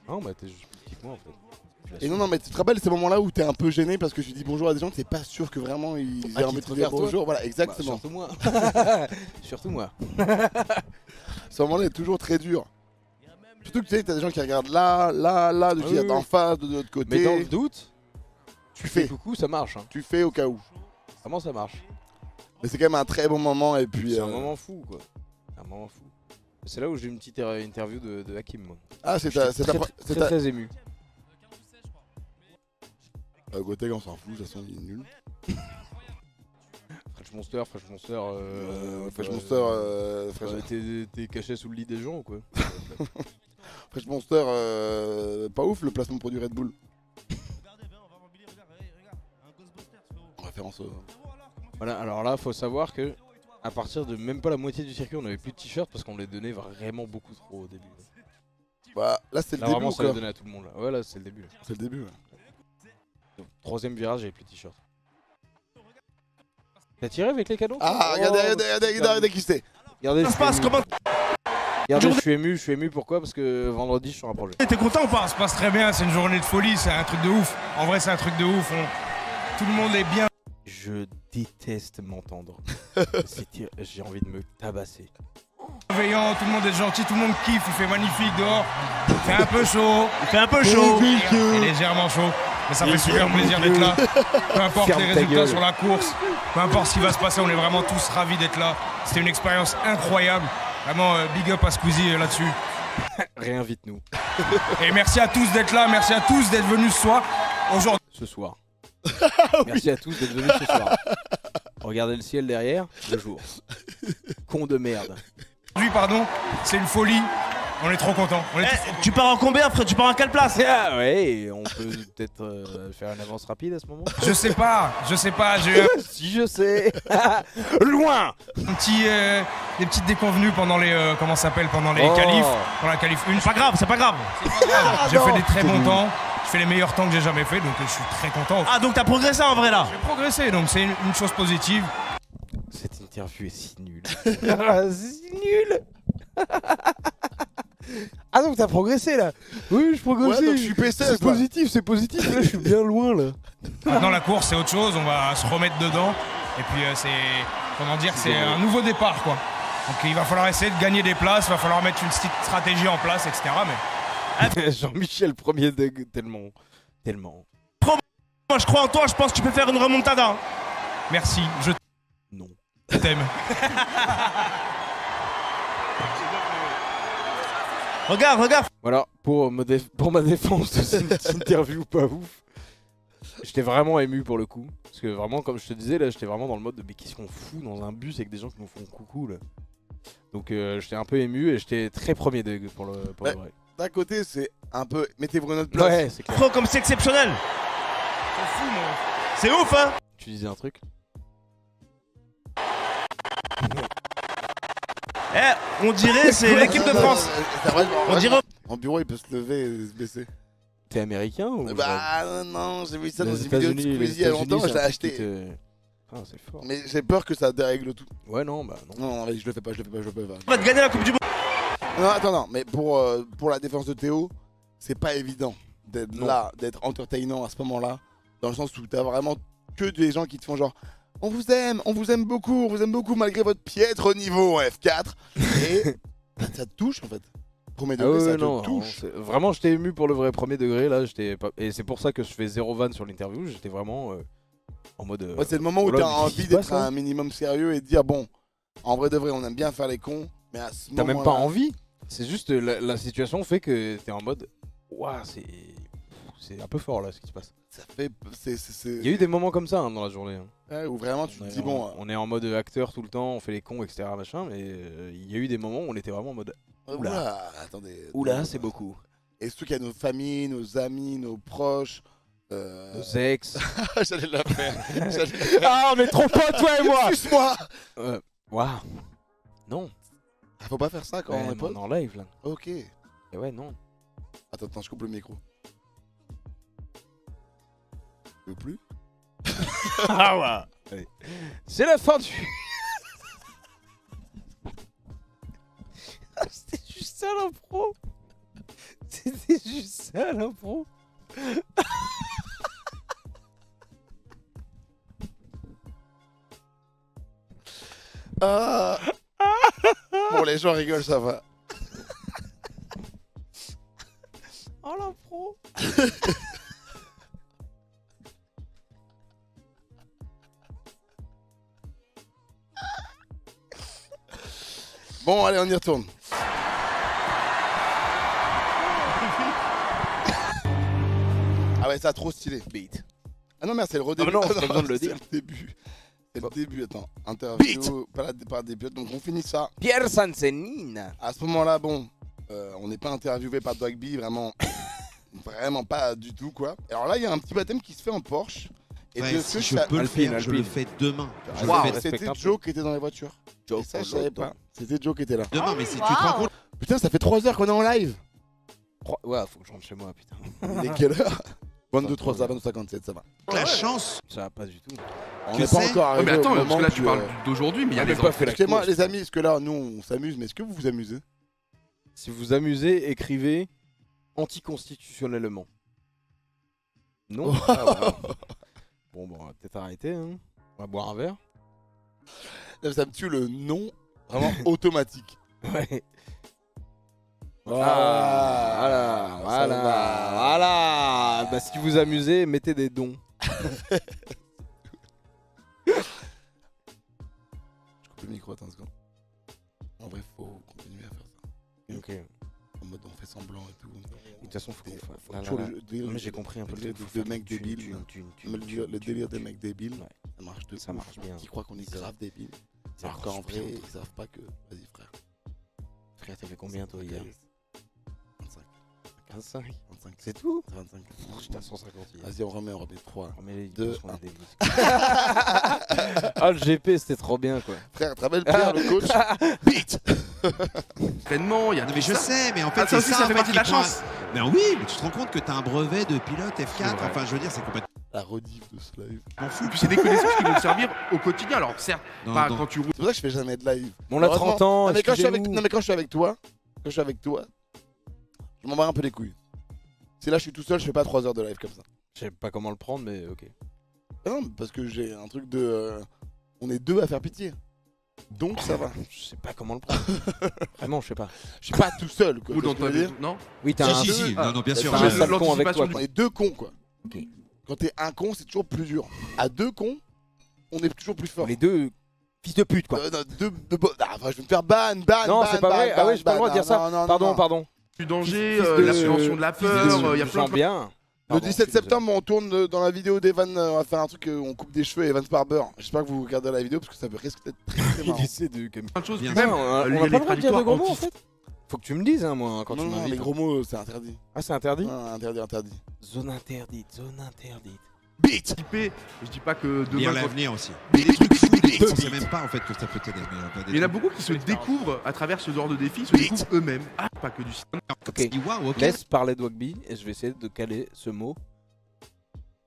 Non bah t'es juste plus petit que moi en fait. Et non mais tu te rappelles ces moments là où t'es un peu gêné parce que tu dis bonjour à des gens, t'es pas sûr que vraiment ils aient envie de te dire bonjour. Voilà exactement. Bah, surtout moi. Surtout moi. Ce moment là est toujours très dur. Surtout que tu sais t'as des gens qui regardent là, de qui en face, de l'autre côté. Mais dans le doute, tu fais coucou ça marche. Hein. Tu fais au cas où. Comment ça marche? Mais c'est quand même un très bon moment et puis... C'est un moment fou quoi. Un moment fou. C'est là où j'ai eu une petite interview de Hakim moi. Ah c'est très ému. Goteg on s'en fout, de toute façon il est nul. Fresh Monster. Fresh Monster... T'es caché sous le lit des gens ou quoi? Fresh Monster, pas ouf le placement de produit Red Bull. Référence au... Voilà, alors là, faut savoir que à partir de même pas la moitié du circuit, on avait plus de t-shirts parce qu'on les donnait vraiment beaucoup trop au début. Bah là c'est le début vraiment, ou ça quoi? les donnait à tout le monde là. Ouais, là c'est le début. Là. C'est le début. Ouais. Donc, 3ème virage, j'avais plus de t-shirts. T'as tiré avec les cadeaux? Ah, regardez qui c'est. Regardez, Ça se passe comment? Regardez, je suis ému, pourquoi? Parce que vendredi, je suis sur un projet. T'es content ou pas? Ça se passe très bien, c'est une journée de folie, c'est un truc de ouf. En vrai, c'est un truc de ouf. Tout le monde est bien. Je déteste m'entendre. J'ai envie de me tabasser. Bienveillant, tout le monde est gentil, tout le monde kiffe, il fait magnifique dehors. Il fait un peu chaud. Il fait un peu chaud. Et légèrement chaud. Mais ça fait super plaisir d'être là. Peu importe les résultats sur la course, peu importe ce qui va se passer, on est vraiment tous ravis d'être là. C'était une expérience incroyable. Vraiment, big up à Squeezie là-dessus. Réinvite-nous. Et merci à tous d'être là, merci à tous d'être venus ce soir. Aujourd'hui. Ce soir. Merci à tous d'être venus ce soir. Regardez le ciel derrière, le jour. Con de merde. Aujourd'hui, pardon, c'est une folie. On est trop contents. Tu pars en combien, frère? Tu pars en quelle place? Ah ouais, on peut peut-être faire une avance rapide à ce moment. Je sais pas, j'ai eu si je sais. Loin. des petites déconvenues pendant les comment ça s'appelle, pendant les qualifs, dans la qualif 1. C'est pas grave, c'est pas grave. J'ai fait des très bons temps. Je fais les meilleurs temps que j'ai jamais fait, donc je suis très content. Ah, donc t'as progressé en vrai là? J'ai progressé, donc c'est une chose positive. Cette interview est si nulle. C'est si nul. Ah donc t'as progressé là? Oui, je progresse. Ouais, donc je suis P16. C'est positif. Là, je suis bien loin là. Maintenant la course c'est autre chose, on va se remettre dedans. Et puis c'est, comment dire, c'est un nouveau départ quoi. Donc il va falloir essayer de gagner des places, il va falloir mettre une petite stratégie en place, etc. Mais Jean-Michel premier degré, tellement. Moi je crois en toi, je pense que tu peux faire une remontada. Merci, je non. t'aime. Regarde. Voilà, pour ma défense de cette interview pas ouf. J'étais vraiment ému pour le coup. Parce que vraiment, comme je te disais, là, j'étais vraiment dans le mode de mais qu'est-ce qu'on fout dans un bus avec des gens qui nous font coucou là. Donc j'étais un peu ému et j'étais très premier degré pour le vrai. D'un côté, c'est un peu. Mettez-vous à notre place. Ouais, c'est clair. Trop comme c'est exceptionnel. C'est ouf, hein. Tu disais un truc? On dirait c'est l'équipe de France. On dirait. En bureau, il peut se lever et se baisser. T'es américain ou? Bah non, j'ai vu ça dans une vidéo de Squeezie il y a longtemps, je l'ai acheté. Ah, c'est fort. Mais j'ai peur que ça dérègle tout. Ouais, non, bah non. Non, je le fais pas. On va te gagner la Coupe du Monde. Non, attends, mais pour la défense de Théo, c'est pas évident d'être là, d'être entertainant à ce moment-là Dans le sens où t'as vraiment que des gens qui te font genre on vous aime beaucoup malgré votre piètre niveau en F4. Et ça te touche en fait. Premier degré, ça te touche. Vraiment, j'étais ému pour le vrai premier degré là. Et c'est pour ça que je fais 0 van sur l'interview. J'étais vraiment en mode. Ouais, c'est le moment où t'as envie d'être un minimum sérieux et de dire bon, en vrai de vrai, on aime bien faire les cons, mais à ce moment-là. T'as même pas envie. C'est juste la situation fait que t'es en mode waouh, c'est un peu fort là ce qui se passe. Ça fait. Il y a eu des moments comme ça hein, dans la journée. Hein. Ouais, où vraiment tu te dis bon. On est en mode acteur tout le temps, on fait les cons, etc. Machin, mais il y a eu des moments où on était vraiment en mode. Oula, attendez. Oula, c'est beaucoup. Et surtout qu'il y a nos familles, nos amis, nos proches. Nos ex. J'allais la faire. Ah, on est trop potes, toi et moi. Excuse-moi. Waouh. Non. Faut pas faire ça quand on est potes. On est en live là. Ok. Et ouais, non. Attends, je coupe le micro. Tu veux plus? Ah ouais. Allez. C'est la fin du. C'était juste ça l'impro. C'était juste ça l'impro. Bon, les gens rigolent, ça va. Oh l'impro. Bon, allez, on y retourne. Ah ouais, ça trop stylé. Beat. Ah non, mais c'est le redébut. Ah non, c'est pas besoin de le dire. C'est le début. C'est le début, attends. Interview, par début. Donc on finit ça. Pierre Sansenine. À ce moment-là, bon, on n'est pas interviewé par Dogby, vraiment, vraiment pas du tout, quoi. Alors là, il y a un petit baptême qui se fait en Porsche. Et ouais, si je peux le faire, je le fais demain. C'était Joe qui était dans les voitures. Et ça, je savais pas. C'était Joe qui était là. Demain, mais si tu te rends compte. Putain, ça fait 3 heures qu'on est en live. Ouais, faut que je rentre chez moi, putain. Il est quelle heure? 23h, 22h57, ça va. La chance. Ça va pas du tout. On n'est pas encore arrivé. Mais attends, au parce moment que là, tu du, parles d'aujourd'hui, mais il y a des Excusez-moi, les amis, parce que là, nous, on s'amuse, mais est-ce que vous vous amusez? Si vous vous amusez, écrivez anticonstitutionnellement. Non. Ah, voilà. Bon, on va peut-être arrêter. Hein. On va boire un verre. Ça me tue le nom vraiment automatique. Ouais. Voilà. Bah, si vous vous amusez, mettez des dons. Je coupe le micro, attends une seconde. En vrai, faut continuer à faire ça. Ok. En mode, on fait semblant et tout. De toute façon, faut qu'on fasse. Mais j'ai compris un peu de mecs débiles. Le délire des mecs débiles, ça marche de ça marche bien. Qui croient qu'on est grave débiles. Alors qu'en vrai, ils savent pas que. Vas-y, frère. Frère, t'as fait combien toi hier? 25. 25. C'est tout? 25. Putain, 150 hier. Vas-y, on remet 3. 2, 1. Ah, le GP, c'était trop bien, quoi. Frère, tu te rappelles Pierre, le coach? Beat. Pleinement, il y a. Mais je sais, mais en fait, ça aussi, ça fait partie de la chance. Mais oui, mais tu te rends compte que t'as un brevet de pilote F4. Enfin, je veux dire, c'est complètement. La rediff de ce live. M'en fous. Et puis c'est des connaissances qui vont te servir au quotidien. Alors certes, pas quand tu roules. C'est pour ça que je fais jamais de live. On a 30 ans. Non, mais quand je suis avec toi, je m'en bats un peu les couilles. Si là je suis tout seul, je fais pas 3 heures de live comme ça. Je sais pas comment le prendre, mais ok. Non, parce que j'ai un truc de. On est 2 à faire pitié. Donc ça va. Je sais pas comment le prendre. Vraiment, je sais pas. Je suis pas tout seul, quoi. Ou dans ton dire. Non. Oui, t'as un. Si, non, bien sûr. T'as un sale con avec toi. On est 2 cons, quoi. Ok. Quand t'es un con, c'est toujours plus dur. À 2 cons, on est toujours plus fort. Les 2 fils de pute, quoi. Je vais me faire ban. Non, c'est pas vrai. Ah ouais, j'ai pas le droit de dire ça. Pardon. Du danger, l'appréhension de la peur, il y a plein de bien. Le 17 septembre, on tourne dans la vidéo d'Evan, on va faire un truc, on coupe des cheveux Evan Barber. J'espère que vous regardez la vidéo parce que ça risque d'être très marrant. Il essaie de plein de choses. Même, on a pas le droit de dire de gros mots en fait. Faut que tu me dises, hein, moi, quand tu m'invites. Non, les gros mots, c'est interdit. Ah, c'est interdit? Interdit. Zone interdite. Beat. Je dis pas que demain. Il y a l'avenir aussi. Des trucs fous, on sait même pas en fait que ça peut t'aider. Il y en a beaucoup qui se découvrent à travers ce genre de défis, se découvrent eux-mêmes. Ah, pas que du cinéma. Ok. Laisse parler Dogby et je vais essayer de caler ce mot.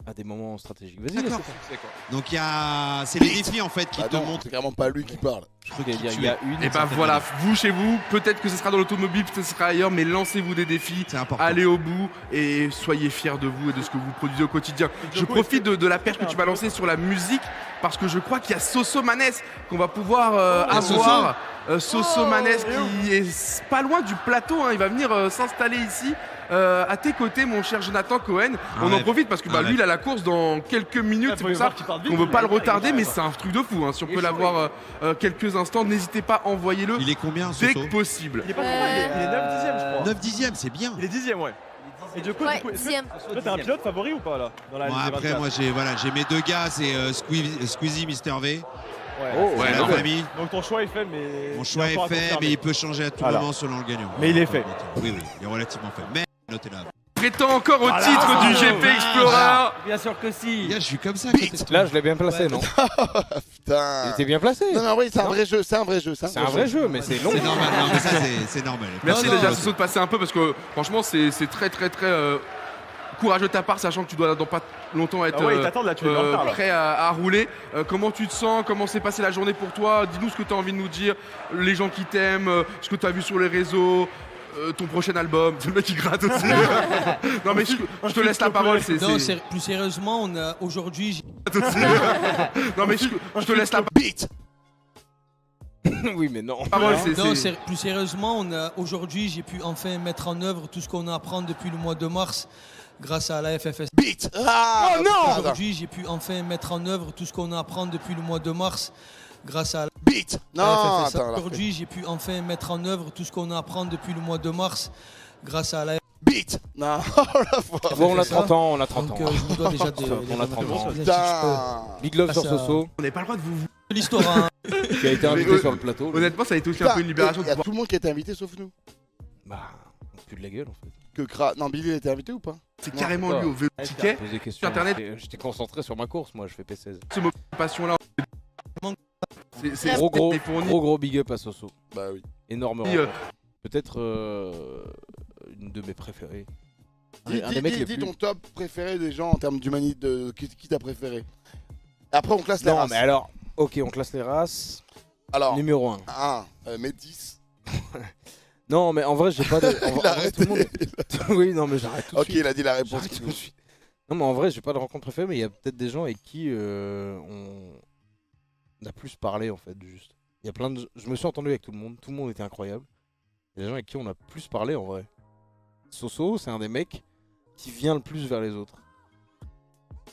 à des moments stratégiques. Vas-y, D'accord. laisse-le. Donc il y a, c'est les défis en fait qui te montrent. C'est clairement pas lui qui parle. Je crois qu'il y a une. Et bah voilà, vous chez vous, peut-être que ce sera dans l'automobile, peut-être que ce sera ailleurs, mais lancez-vous des défis, allez au bout et soyez fiers de vous et de ce que vous produisez au quotidien. Je profite de la perche que tu vas lancer sur la musique parce que je crois qu'il y a Soso Maness qu'on va pouvoir avoir. Soso Maness qui est pas loin du plateau, hein, il va venir s'installer ici. À tes côtés, mon cher Jonathan Cohen. On en profite parce que lui, il a la course dans quelques minutes. C'est pour ça qu'on veut pas le retarder, mais c'est un truc de fou. Hein. Si on peut l'avoir quelques instants, n'hésitez pas, envoyez-le. Il est combien, dès Soso que possible. Il est pas trop mal, il est 9 dixièmes, je crois. 9 dixièmes, c'est bien. Il est 10e, ouais. Et du coup, toi, t'es un pilote favori ou pas là dans la Bon, après, moi, j'ai mes deux gars, c'est Squeezie, Mister V. Ouais, la famille. Donc ton choix est fait, mais. Mon choix est fait, mais il peut changer à tout moment selon le gagnant. Mais il est fait. Oui, il est relativement fait. Mais notez-là. Prétend encore au titre du GP Explorer. Bien sûr que si. Je suis comme ça. Là, je l'ai bien placé, non? Putain. Il était bien placé. Non, oui, c'est un vrai jeu. C'est un vrai jeu. C'est un vrai jeu, mais c'est long. C'est normal. Non, mais ça, c'est normal. Merci déjà, Soso, de passer un peu parce que franchement, c'est très courageux de ta part, sachant que tu dois dans pas longtemps être prêt à rouler. Comment tu te sens? Comment s'est passée la journée pour toi? Dis-nous ce que tu as envie de nous dire, les gens qui t'aiment, ce que tu as vu sur les réseaux, ton prochain album. C'est le mec qui gratte aussi. Non mais je te laisse la parole. Non, plus sérieusement, on a aujourd'hui... Non mais je te laisse la beat. Oui, mais non. Plus sérieusement, aujourd'hui, j'ai pu enfin mettre en œuvre tout ce qu'on apprend depuis le mois de mars grâce à la FFS. Beat. Oh non. Aujourd'hui, j'ai pu enfin mettre en œuvre tout ce qu'on apprend depuis le mois de mars grâce à la Beat. Non, aujourd'hui, j'ai pu enfin mettre en œuvre tout ce qu'on apprend depuis le mois de mars grâce à la Beat. Non. Bon, on a 30 ans, on a 30 ans. Donc, je vous dois déjà on a 30 ans. Putain. Big love sur Soso. On n'avait pas le droit de vous... L'histoire, qui a été invité sur le plateau. Honnêtement, ça a été aussi un peu une libération. Il y a tout le monde qui a été invité sauf nous. Bah, on pue de la gueule en fait. Non, Billy a été invité ou pas? C'est carrément lui au vélo ticket. Sur Internet. J'étais concentré sur ma course, moi je fais P16. Ce mot passion là. C'est gros big up à Soso. Bah oui. Énorme. Peut-être une de mes préférées. Dis ton top préféré des gens en termes d'humanité, qui t'a préféré. Après on classe les races. Non mais alors, ok, on classe les races. Alors, numéro 1. Métis. Non mais en vrai j'ai pas de... tout le monde... Oui non mais j'arrête tout de suite. Ok, il a dit la réponse. Non mais en vrai j'ai pas de rencontre préférée, mais il y a peut-être des gens avec qui on a plus parlé en fait, juste. Il y a plein de... Je me suis entendu avec tout le monde était incroyable. Il y a des gens avec qui on a plus parlé en vrai. Soso c'est un des mecs qui vient le plus vers les autres.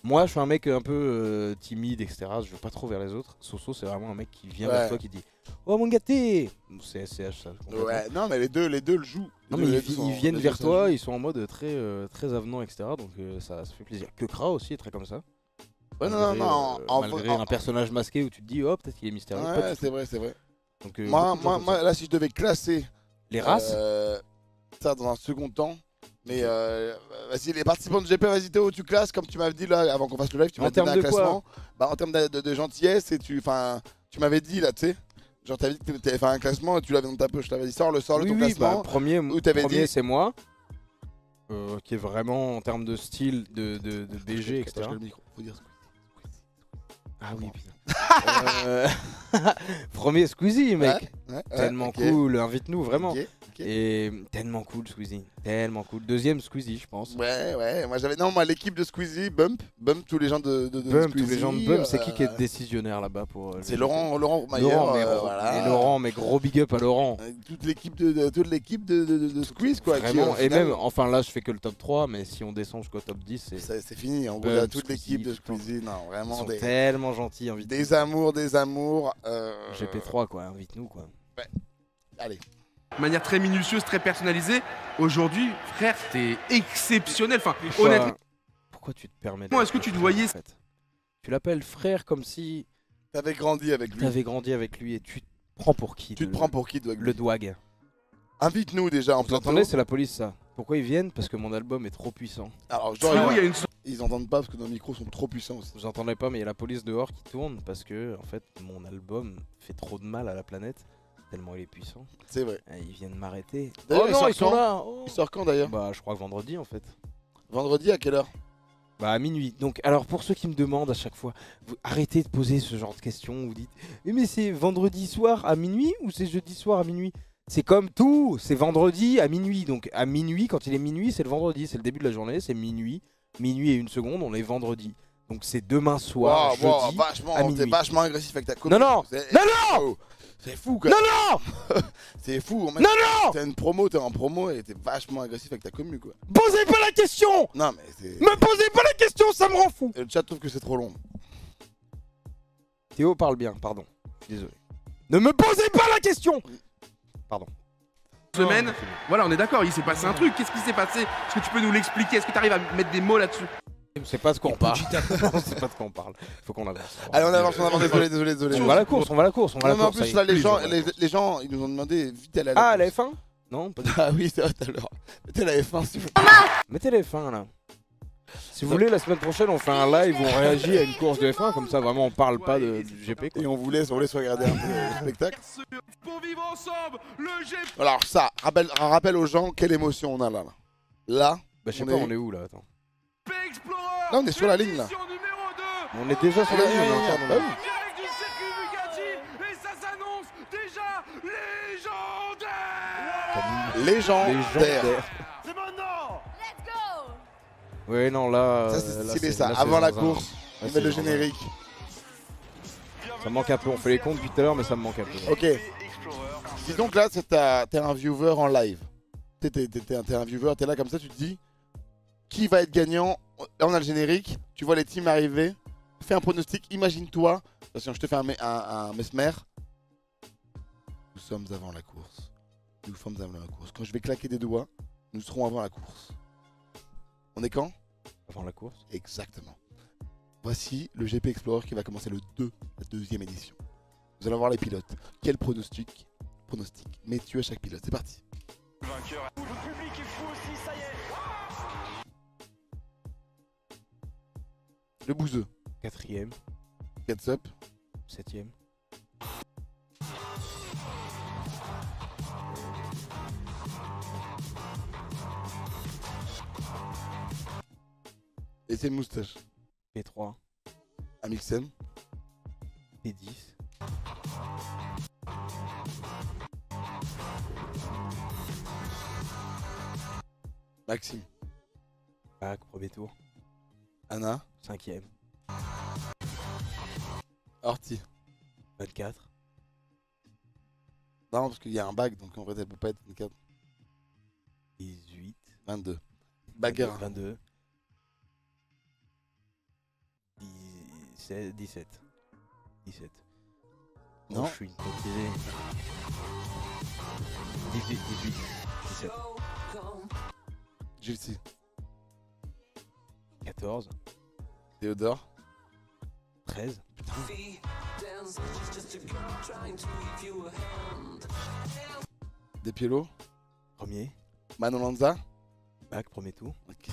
Moi je suis un mec un peu timide etc, je vais pas trop vers les autres. Soso c'est vraiment un mec qui vient vers toi qui dit oh mon gâté. C'est SCH ça. Ouais non mais les deux le jouent. Non mais ils viennent vers toi, ils sont en mode très avenant etc, donc ça fait plaisir. Que Kra aussi est très comme ça. Ouais malgré un personnage masqué où tu te dis oh peut-être qu'il est mystérieux. Ouais c'est vrai. Donc, moi là si je devais classer les races ça dans un second temps. Mais vas-y, les participants de GP, vas-y Théo, tu classes comme tu m'avais dit là avant qu'on fasse le live, tu m'as donné un classement. Bah, en termes de gentillesse, et tu m'avais dit là, tu sais, genre t'avais dit que t'avais fait un classement et tu l'avais dans ta poche, je t'avais dit sors-le ton classement. Bah, premier c'est moi, qui est vraiment en termes de style, de BG, etc. Le micro, faut dire ah oui, putain. Premier Squeezie, mec. Tellement cool, invite-nous, vraiment. Et tellement cool Squeezie, tellement cool. Deuxième Squeezie je pense. Ouais, moi l'équipe de Squeezie, Bump, tous les gens de Bump, Squeezie. Tous les gens de Bump, c'est qui est décisionnaire là-bas pour... C'est Laurent Mayer. Voilà. Et Laurent, mais gros big up à Laurent. Toute l'équipe de Squeeze quoi. Vraiment, et même, enfin là je fais que le top 3, mais si on descend jusqu'au top 10, c'est fini. En gros, toute l'équipe de Squeezie, non vraiment. Ils sont tellement gentils, invite. Des amours. GP3 quoi, invite-nous quoi. Ouais, allez. De manière très minutieuse, très personnalisée. Aujourd'hui, frère, t'es exceptionnel. Enfin, honnêtement. Pourquoi tu te permets de... Comment est-ce que tu te voyais en fait. Tu l'appelles frère comme si... T'avais grandi avec lui. T'avais grandi avec lui et tu te prends pour qui? Tu te prends pour qui, Dwag? Le Dwag. Invite-nous déjà en plateau. Vous entendez, c'est la police ça. Pourquoi ils viennent? Parce que mon album est trop puissant. Alors, ils entendent pas parce que nos micros sont trop puissants aussi. Vous entendez pas, mais il y a la police dehors qui tourne parce que, en fait, mon album fait trop de mal à la planète. Tellement il est puissant. C'est vrai. Ils viennent m'arrêter. Oh non, ils sont là. Il sort quand d'ailleurs? Bah je crois que vendredi en fait. Vendredi à quelle heure? Bah à minuit. Donc alors pour ceux qui me demandent à chaque fois, arrêtez de poser ce genre de questions. Vous dites mais c'est vendredi soir à minuit ou c'est jeudi soir à minuit? C'est comme tout, c'est vendredi à minuit. Donc à minuit, quand il est minuit, c'est le vendredi, c'est le début de la journée, c'est minuit. Minuit et 1 seconde, on est vendredi. Donc c'est demain soir, jeudi à minuit. T'es vachement agressif avec ta copine. Non non. C'est fou quand même. Non C'est fou. Non non. T'es en promo et t'es vachement agressif avec ta commu quoi. Posez pas la question. Non mais c'est... Me posez pas la question, ça me rend fou. Et le chat trouve que c'est trop long. Théo parle bien, pardon. Désolé. Ne me posez pas la question. Pardon. Semaine, voilà, on est d'accord, il s'est passé un truc. Qu'est-ce qui s'est passé? Est-ce que tu peux nous l'expliquer? Est-ce que tu arrives à mettre des mots là-dessus? C'est pas de quoi on parle. C'est pas de quoi on parle. Faut qu'on avance. Allez, on avance. Désolé. On va à la course. Non, mais en plus, là, les gens, ils nous ont demandé vite à la Ah, la F1? Non, pas du tout. Ah oui, c'est vrai tout à l'heure. Mettez la F1 s'il vous plaît. Mettez la F1 là. Si vous voulez, la semaine prochaine, on fait un live où on réagit à une course de F1. Comme ça, vraiment, on parle pas du GP. Quoi. Et on vous laisse regarder un peu le spectacle. Pour vivre ensemble, le GP. Alors, ça, rappelle aux gens quelle émotion on a là. Là, bah, je sais pas, on est où là? Attends. Là, on est sur la ligne là. On est déjà sur la ligne. Bah oui. Légendaire. C'est maintenant. Let's go. Ouais, non, là. Ça, c'est stylé ça. Avant la course, on met le générique. Ça me manque un peu. On fait les comptes depuis tout à l'heure, mais ça me manque un peu. Ok. Dis donc là, t'es un viewer en live. T'es un viewer, t'es là comme ça, tu te dis qui va être gagnant. Là, on a le générique. Tu vois les teams arriver. Fais un pronostic. Imagine-toi. Attention, je te fais un mesmer. Nous sommes avant la course. Nous sommes avant la course. Quand je vais claquer des doigts, nous serons avant la course. On est quand? Avant la course. Exactement. Voici le GP Explorer qui va commencer le 2, la deuxième édition. Vous allez voir les pilotes. Quel pronostic mets-tu à chaque pilote? C'est parti. Le public est fou aussi, ça y est. Le bouseux. 4ème. Catsup. 7ème. Et c'est moustache. P3. Amixem. P10. Maxime. Bac, premier tour. Anna. 5ème. Orti. 24. Non, parce qu'il y a un bac, donc en vrai, elle peut pas être 24. 18. 22. Bagarre. 22. 17. Non. Oh, je suis une coquille. 18. 17. Gilles. 14. Théodore. 13. Putain. Despiello. Premier. Manon Lanza. Bac, premier tour. Ok.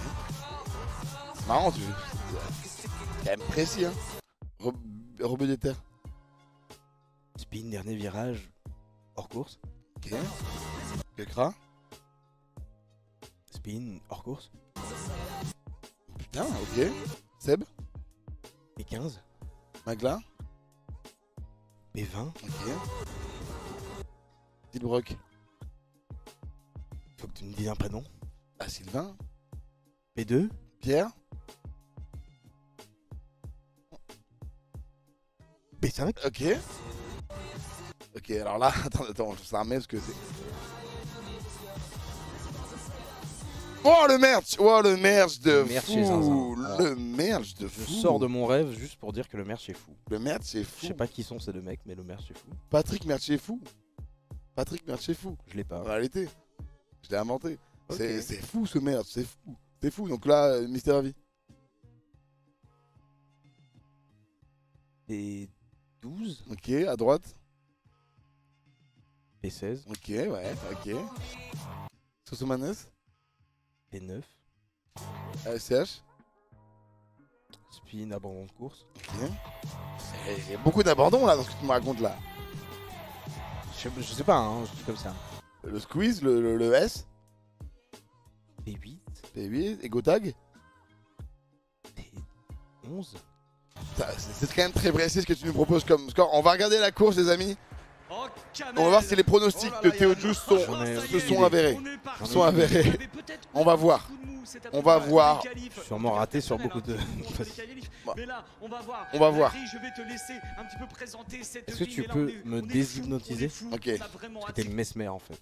C'est marrant, tu quand même précis, hein. Robeux des terres. Spin, dernier virage. Hors course. Ok. Kekra. Spin, hors course. Putain, ok. Seb. Et 15. Magla. P20. Ok. Dilbrock. Faut que tu me dises un prénom. Ah, Sylvain. P2. Pierre. P5. Ok. Ok, alors là, attends, je sais un parce que c'est... Oh le merch! Oh le merch de fou! Le merch de fou! Je sors de mon rêve juste pour dire que le merch est fou. Le merch est fou! Je sais pas qui sont ces deux mecs, mais le merch est fou. Patrick Merch est fou! Patrick Merch est fou! Je l'ai pas. En réalité, je l'ai inventé. Okay. C'est fou ce merch, c'est fou! C'est fou, donc là, Mister Avi. Et 12. Ok, à droite. P16. Ok, ouais, ok. Sosomanes. P9. ASCH. Spin, abandon de course. Ok. Il y a beaucoup d'abandon là dans ce que tu me racontes là. Je sais pas, hein, je dis comme ça. Le squeeze, le S. P8. P8, Ego Tag. P 11. C'est quand même très précis ce que tu nous proposes comme score. On va regarder la course, les amis. On va voir si les pronostics de Théo Juice sont avérés. On va voir. On va voir. Sûrement raté sur beaucoup de. On va voir. Est-ce que tu peux me déshypnotiser? Ok. Parce que t'es le mesmer en fait.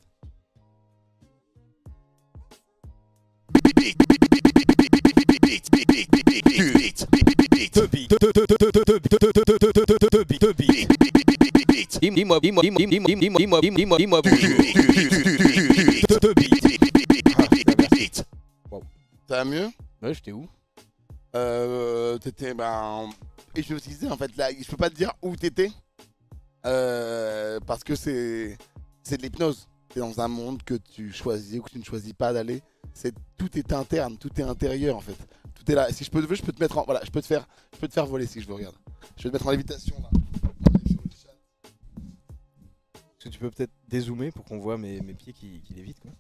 Ça va mieux? Ouais, j'étais où? T'étais hypnotisé en fait. Là, je peux pas te dire où t'étais. Parce que c'est de l'hypnose. T'es dans un monde que tu choisis ou que tu ne choisis pas d'aller. Tout est interne, tout est intérieur en fait. Tout est là. Si je peux te mettre en. Voilà, je peux te faire voler si je veux, regarde. Je vais te mettre en lévitation là. Est-ce que tu peux peut-être dézoomer pour qu'on voit mes pieds qui lévitent quoi?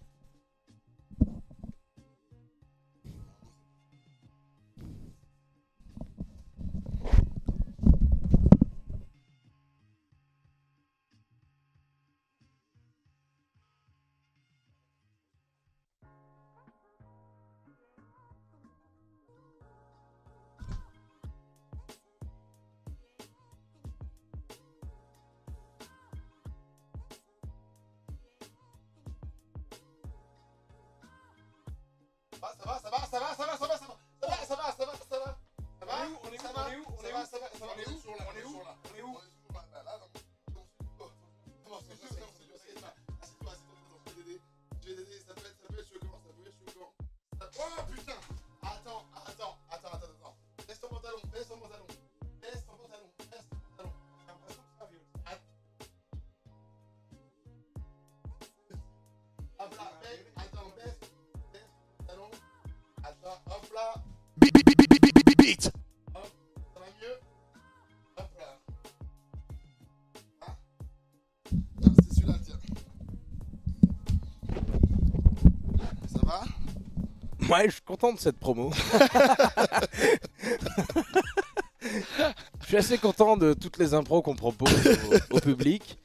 Ouais, je suis content de cette promo. Je suis assez content de toutes les impros qu'on propose au public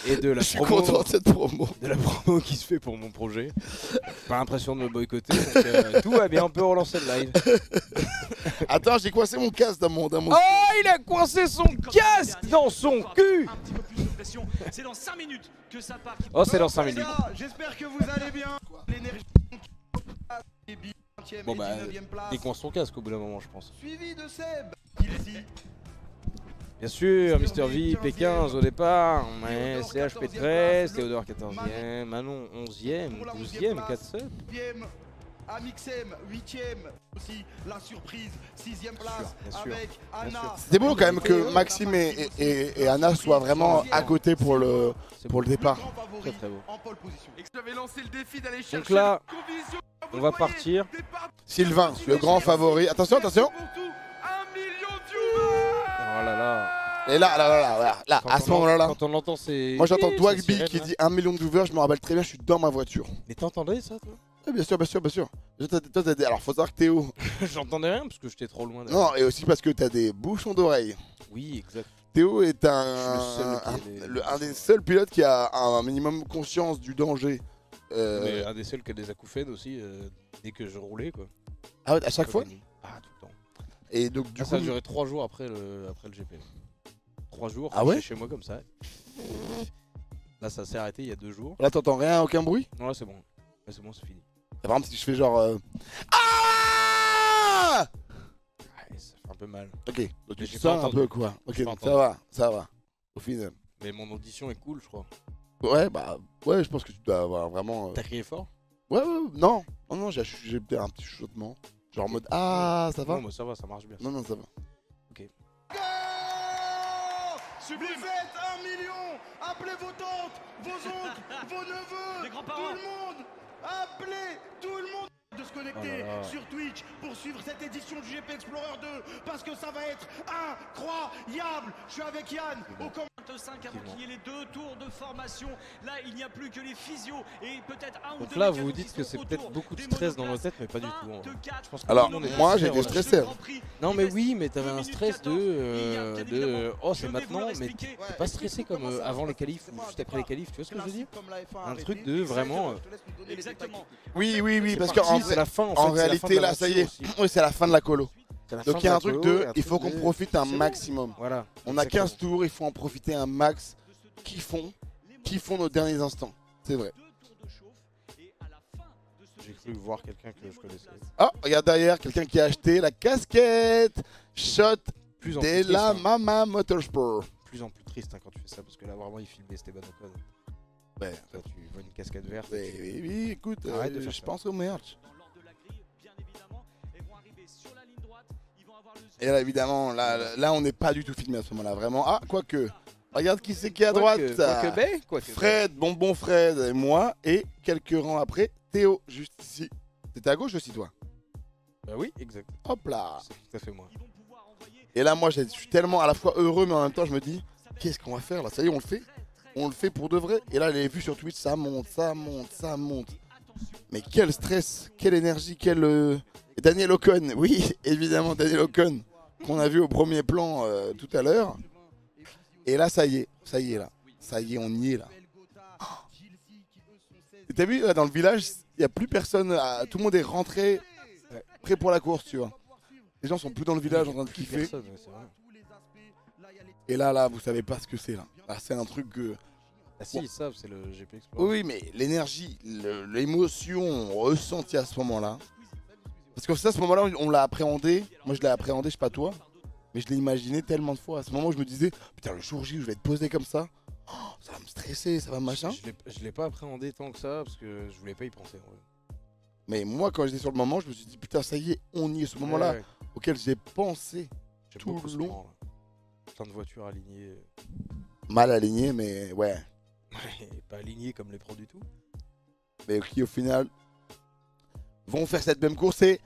et de la promo. Je suis content de cette promo. De la promo qui se fait pour mon projet. Pas l'impression de me boycotter, donc tout va bien, on peut relancer le live. Attends, j'ai coincé mon casque dans mon. Oh, il a coincé son casque dans son cul. Un petit peu plus de pression. C'est dans 5 minutes que ça part. Oh, c'est dans 5 minutes. J'espère que vous allez bien. L'énergie. Bon bah, décoince son casque au bout d'un moment, je pense. Suivi de Seb. Bien sûr, Mister V, P15 au départ, ouais, CHP 13, Théodore 14e, Manon 11e, 12e, 4-7. Amixem 8e aussi, la surprise 6e place avec Anna. C'était beau quand même que Maxime et Anna soient vraiment à côté pour le départ. Très très beau. J'avais lancé le défi d'aller chercher. Donc là, on va partir. Sylvain, le grand favori. Attention, attention. 1 million de viewers. Oh là là. Et là, à ce moment-là. Quand on l'entend, c'est. Moi j'entends Dwagby qui dit 1 million de viewers, je me rappelle très bien, je suis dans ma voiture. Mais t'entendais ça toi? Bien sûr, bien sûr, bien sûr. Alors faut savoir que Théo. J'entendais rien parce que j'étais trop loin. Non, et aussi parce que t'as des bouchons d'oreilles. Oui, exact. Théo est un des seuls pilotes qui a un minimum conscience du danger. Mais un des seuls qui a des acouphènes aussi dès que je roulais quoi. Ah ouais, à chaque fois? Ah, tout le temps. Et donc du coup. Ça a duré 3 jours après le GP. 3 jours, ah ouais, chez moi comme ça. Là ça s'est arrêté il y a 2 jours. Là t'entends rien, aucun bruit? Non là c'est bon. Là c'est bon, c'est fini. Par exemple si je fais genre ah ouais, ça fait un peu mal. Ok, donc tu sens un peu quoi. Ok, donc ça va. Au final. Mais mon audition est cool je crois. Ouais bah ouais, je pense que tu dois avoir vraiment. T'as crié fort? Ouais non, j'ai un petit chuchotement. Genre en mode ah ça va? Non, moi ça va, ça marche bien. Non ça va. Ok. Vous êtes 1 million. Appelez vos tantes, vos oncles, vos neveux, les grands-parents. tout le monde. Appelez tout le monde de se connecter sur Twitch pour suivre cette édition du GP Explorer 2 parce que ça va être incroyable. Je suis avec Yann au commentaire. 25 avant qu'il y ait les 2 tours de formation. Là, il n'y a plus que les physios et peut-être un ou Donc deux là, mécanos vous vous qui dites que sont c'est peut-être autour beaucoup de des stress dans nos monoplaces. têtes, mais pas du tout. En vrai. Je pense que Alors, tout le monde est moi, stressé, j'étais voilà. stressé. Non, mais oui, mais t'avais un stress de oh, c'est maintenant, mais t'es pas stressé comme avant les qualifs ou juste après les qualifs, tu vois ce que je veux dire? Un truc de vraiment. Exactement. Oui, oui, oui, C'est parce parti, qu'en c'est la fin, en fait, en c'est la fin réalité, de là, ça y est, l'aventure aussi. oui, c'est la fin de la colo. C'est la Donc fin il y a de un la truc colo, de, un il faut truc qu'on de- profite un c'est bon. maximum. Voilà. On a exactement. 15 tours, il faut en profiter un max. Kiffons nos derniers instants. C'est vrai. J'ai cru voir quelqu'un que je connaissais. Oh, regarde derrière, quelqu'un qui a acheté la casquette Shot Plus en de plus triste, la hein. Mama Motorsport. Plus en plus triste hein, quand tu fais ça, parce que là vraiment il filmait Esteban Ocon. Ouais. Toi tu vois une casquette verte. Oui, oui, oui, écoute, Arrête de faire je ça. pense au merch. Et là, évidemment, là on n'est pas du tout filmé à ce moment-là, vraiment. Ah, quoique, regarde qui c'est qui est à droite. Quoique Fred, bonbon Fred, et moi, et quelques rangs après, Théo, juste ici. T'étais à gauche aussi, toi? Bah oui, exact. Hop là. C'est tout à fait moi. Et là, moi, je suis tellement à la fois heureux, mais en même temps, je me dis, qu'est-ce qu'on va faire là? Ça y est, on le fait. On le fait pour de vrai. Et là, les vues sur Twitch, ça monte, ça monte, ça monte. Mais quel stress, quelle énergie, quel... Et Daniel Ocon, oui, évidemment, Daniel Ocon, qu'on a vu au premier plan tout à l'heure. Et là, ça y est, là. Ça y est, on y est, là. Et t'as vu, là, dans le village, il n'y a plus personne, tout le monde est rentré, prêt pour la course, tu vois. Les gens sont plus dans le village en train de kiffer. Personne, ouais, c'est vrai. Et là, vous savez pas ce que c'est, là. Là, c'est un truc que... Ah si, ils savent, c'est le GP Explorer. Oui, mais l'énergie, l'émotion ressentie à ce moment-là. Parce que ça, à ce moment-là, on l'a appréhendé. Moi, je l'ai appréhendé, je sais pas toi. Mais je l'ai imaginé tellement de fois. À ce moment où je me disais, putain, le jour J où je vais être posé comme ça, oh, ça va me stresser, ça va machin. Je l'ai pas appréhendé tant que ça, parce que je voulais pas y penser. En vrai. Mais moi, quand j'étais sur le moment, je me suis dit, putain, ça y est, on y est. Ce moment-là, Ouais. auquel j'ai pensé J'aime tout beaucoup le ce long. plan, là. Plein de voitures alignées. Mal aligné, mais ouais. Et pas alignées comme les pros du tout. Mais qui, au final, vont faire cette même course. Et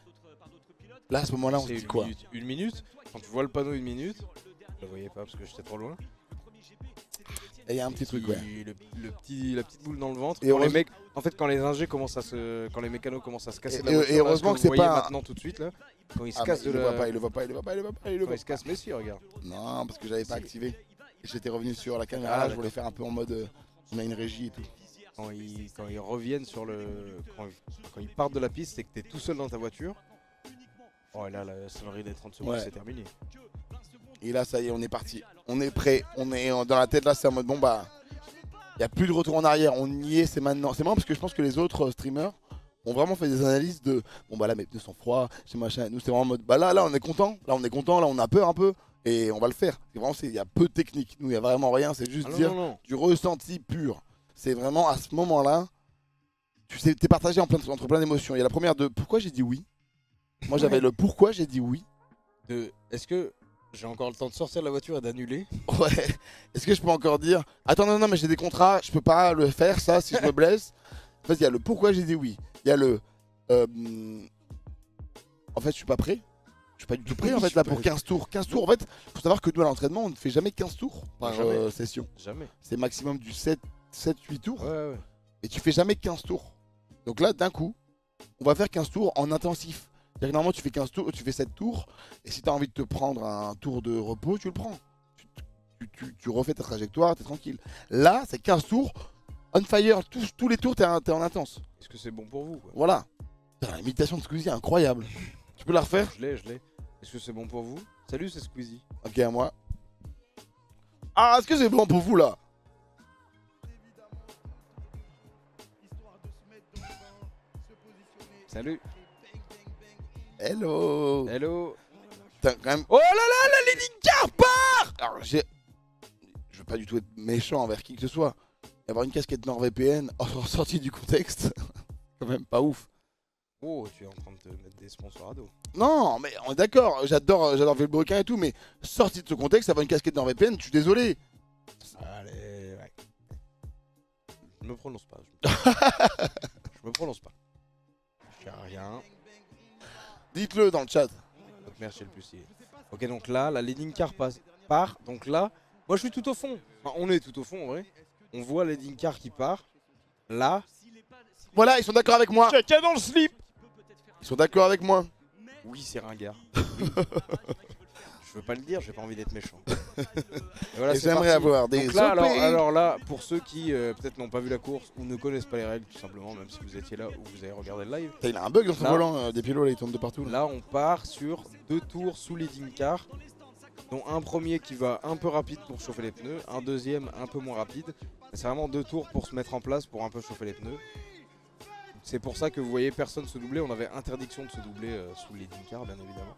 là, à ce moment-là, on se C'est dit quoi? Une minute. Quand tu vois le panneau 1 minute, je le voyais pas parce que j'étais trop loin. Et il y a un petit truc, ouais. La petite boule dans le ventre. Et Quand les heureusement- mecs, en fait, quand les ingés commencent à se, quand les mécanos commencent à se casser Et- de la et voiture, là, heureusement ce que c'est vous voyez pas un- maintenant tout de suite là, quand ils se Ah, cassent mais de il la. le voit pas, il le voit pas, il le voit pas, il le voit pas, il le Quand voit ils se cassent, mais si, regarde. Non, parce que j'avais pas Si. activé. J'étais revenu sur la caméra, Ah, je d'accord. voulais faire un peu en mode on a une régie et tout. Quand ils reviennent sur le. Quand ils partent de la piste et que t'es tout seul dans ta voiture. Oh, et là, la sonnerie des 30 secondes, Ouais. c'est terminé. Et là, ça y est, on est parti. On est prêt. On est dans la tête là, c'est en mode bon bah. Il n'y a plus de retour en arrière. On y est, c'est maintenant. C'est marrant parce que je pense que les autres streamers ont vraiment fait des analyses de bon bah là, mes pneus sont froids, c'est machin. Nous, c'est vraiment en mode bah là, on est content. Là, on est content. Là, on a peur un peu. Et on va le faire. C'est vraiment, il y a peu de technique. Nous, il n'y a vraiment rien. C'est juste Ah non, dire non, non. du ressenti pur. C'est vraiment à ce moment-là. Tu sais, t'es partagé entre plein d'émotions. Il y a la première de pourquoi j'ai dit oui. Moi, j'avais le pourquoi j'ai dit oui. Est-ce que j'ai encore le temps de sortir de la voiture et d'annuler? Ouais. Est-ce que je peux encore dire attends, non, mais j'ai des contrats, je peux pas le faire ça si je me blesse. En fait, il y a le pourquoi j'ai dit oui. Il y a le. En fait, je suis pas prêt. Je suis pas du tout prêt en fait là pour 15 tours. 15 tours, en fait, faut savoir que nous à l'entraînement, on ne fait jamais 15 tours par Jamais. session. Jamais. C'est maximum du 7-8 tours. Ouais. Et tu fais jamais 15 tours. Donc là, d'un coup, on va faire 15 tours en intensif. C'est-à-dire que normalement, tu fais 15 tours, tu fais 7 tours. Et si tu as envie de te prendre un tour de repos, tu le prends. Tu refais ta trajectoire, tu es tranquille. Là, c'est 15 tours, on fire, tous les tours, tu es en intense. Est-ce que c'est bon pour vous quoi? Voilà. Putain, l'imitation de Squeezie est incroyable. Tu peux la refaire? Je l'ai. Est-ce que c'est bon pour vous? Salut, c'est Squeezie. Ok, à moi. Ah, est-ce que c'est bon pour vous là? Salut. Hello. Hello. Putain, quand même. Oh là là, la leading car part! Alors, je veux pas du tout être méchant envers qui que ce soit. Et avoir une casquette NordVPN en sortie du contexte, quand même pas ouf. Oh, tu es en train de te mettre des sponsors à dos. Non, mais on est d'accord, j'adore Velbrequin et tout, mais sorti de ce contexte, avoir une casquette NordVPN, je suis désolé. Allez, ouais. Je me prononce pas. Je me prononce pas. Je fais rien. Dites-le dans le chat. Votre mère chez le pucier. Ok, donc là, la leading car part. Donc là, Moi je suis tout au fond. Enfin, on est tout au fond en vrai. On voit l'Edding Car qui part. Là. Voilà, ils sont d'accord avec moi. Chacun dans le slip. Ils sont d'accord avec moi. Oui, c'est ringard. Oui. Je veux pas le dire, j'ai pas envie d'être méchant. Et voilà, j'aimerais avoir des donc là, OP. alors là, pour ceux qui peut-être n'ont pas vu la course ou ne connaissent pas les règles, tout simplement, même si vous étiez là ou vous avez regardé le live. Il a un bug dans son volant, des pilotes là, ils tombent de partout. Là, on part sur 2 tours sous l'Edding Car, dont un premier qui va un peu rapide pour chauffer les pneus, un deuxième un peu moins rapide. C'est vraiment 2 tours pour se mettre en place pour un peu chauffer les pneus. C'est pour ça que vous voyez personne se doubler. On avait interdiction de se doubler sous l'Edding Car, bien évidemment.